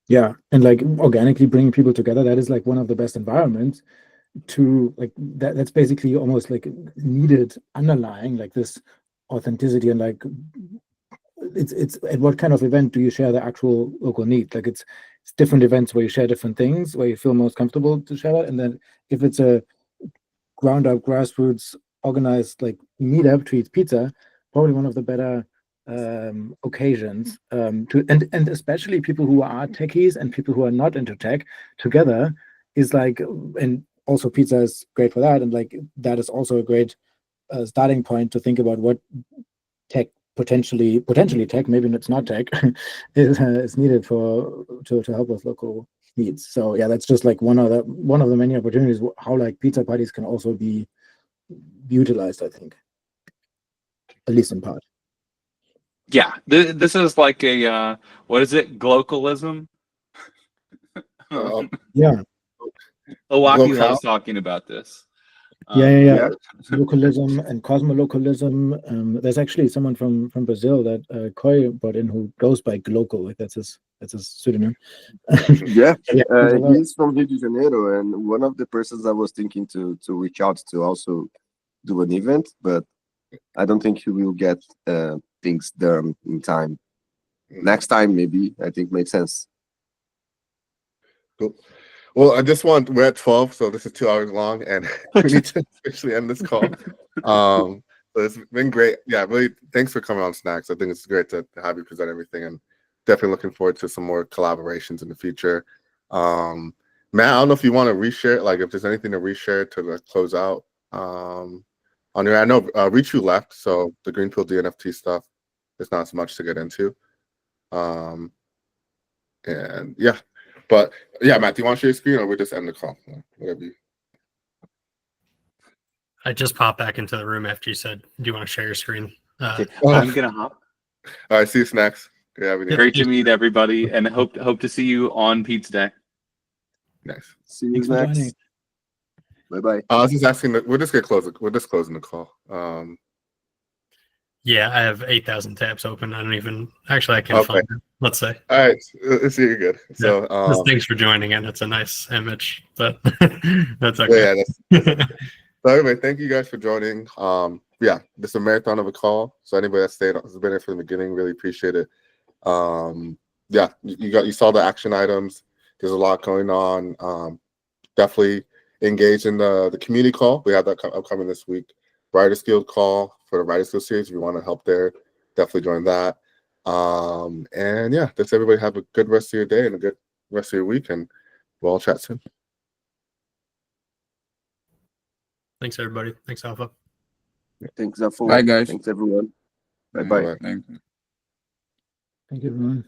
Yeah, and like organically bringing people together, that is like one of the best environments to like that's basically almost like needed underlying like this authenticity, and like it's at what kind of event do you share the actual local need? Like it's different events where you share different things, where you feel most comfortable to share that. And then if it's a ground up grassroots organized like meetup to eat pizza, probably one of the better occasions to, and especially people who are techies and people who are not into tech together is like, and also pizza is great for that, and like that is also a great starting point to think about what tech potentially tech, maybe it's not tech, is needed to help with local needs. So yeah, that's just like one of the many opportunities how like pizza parties can also be utilized, I think, at least in part. Yeah, this is like a what is it? Glocalism. Yeah. Owaki loves talking about this. Yeah. Localism and cosmolocalism. There's actually someone from Brazil that Koi brought in who goes by Glocal. Like that's his pseudonym. He's from Rio de Janeiro, and one of the persons I was thinking to reach out to also do an event, but I don't think he will get things done in time. Next time, maybe, I think makes sense. Cool. Well, we're at 12, so this is 2 hours long, and we need to officially end this call. So it's been great. Yeah, really, thanks for coming on Snacks. I think it's great to have you present everything, and definitely looking forward to some more collaborations in the future. Matt, I don't know if you want to reshare, like if there's anything to reshare to like, close out on your. I know Richu left, so the Greenpill DNFT stuff, there's not so much to get into. And yeah. But yeah, Matt, do you want to share your screen, or we just end the call? Whatever you. I just popped back into the room after you said, "Do you want to share your screen?" Okay. I'm gonna hop. All right, see you, Snacks. Yeah, great to meet everybody, and hope to see you on Pizza Day. Nice. See you next. Bye bye. I was just asking. We're just closing the call. Yeah, I have 8,000 tabs open. I don't even actually. I can't find it. Let's say. All right, let's see. You're good. So, thanks for joining in. It's a nice image, but that's okay. Yeah. So anyway, thank you guys for joining. Yeah, this is a marathon of a call. So anybody that stayed has been here from the beginning, really appreciate it. Yeah, you saw the action items. There's a lot going on. Definitely engage in the community call. We have that upcoming this week. Writers Guild call for the Writers Guild series. If you want to help there, definitely join that. And yeah, let's everybody have a good rest of your day and a good rest of your week, and we'll all chat soon. Thanks, everybody. Thanks, Alpha. Thanks, Zafo. Bye, guys. Thanks, everyone. Bye-bye. Thank you. Thank you, everyone.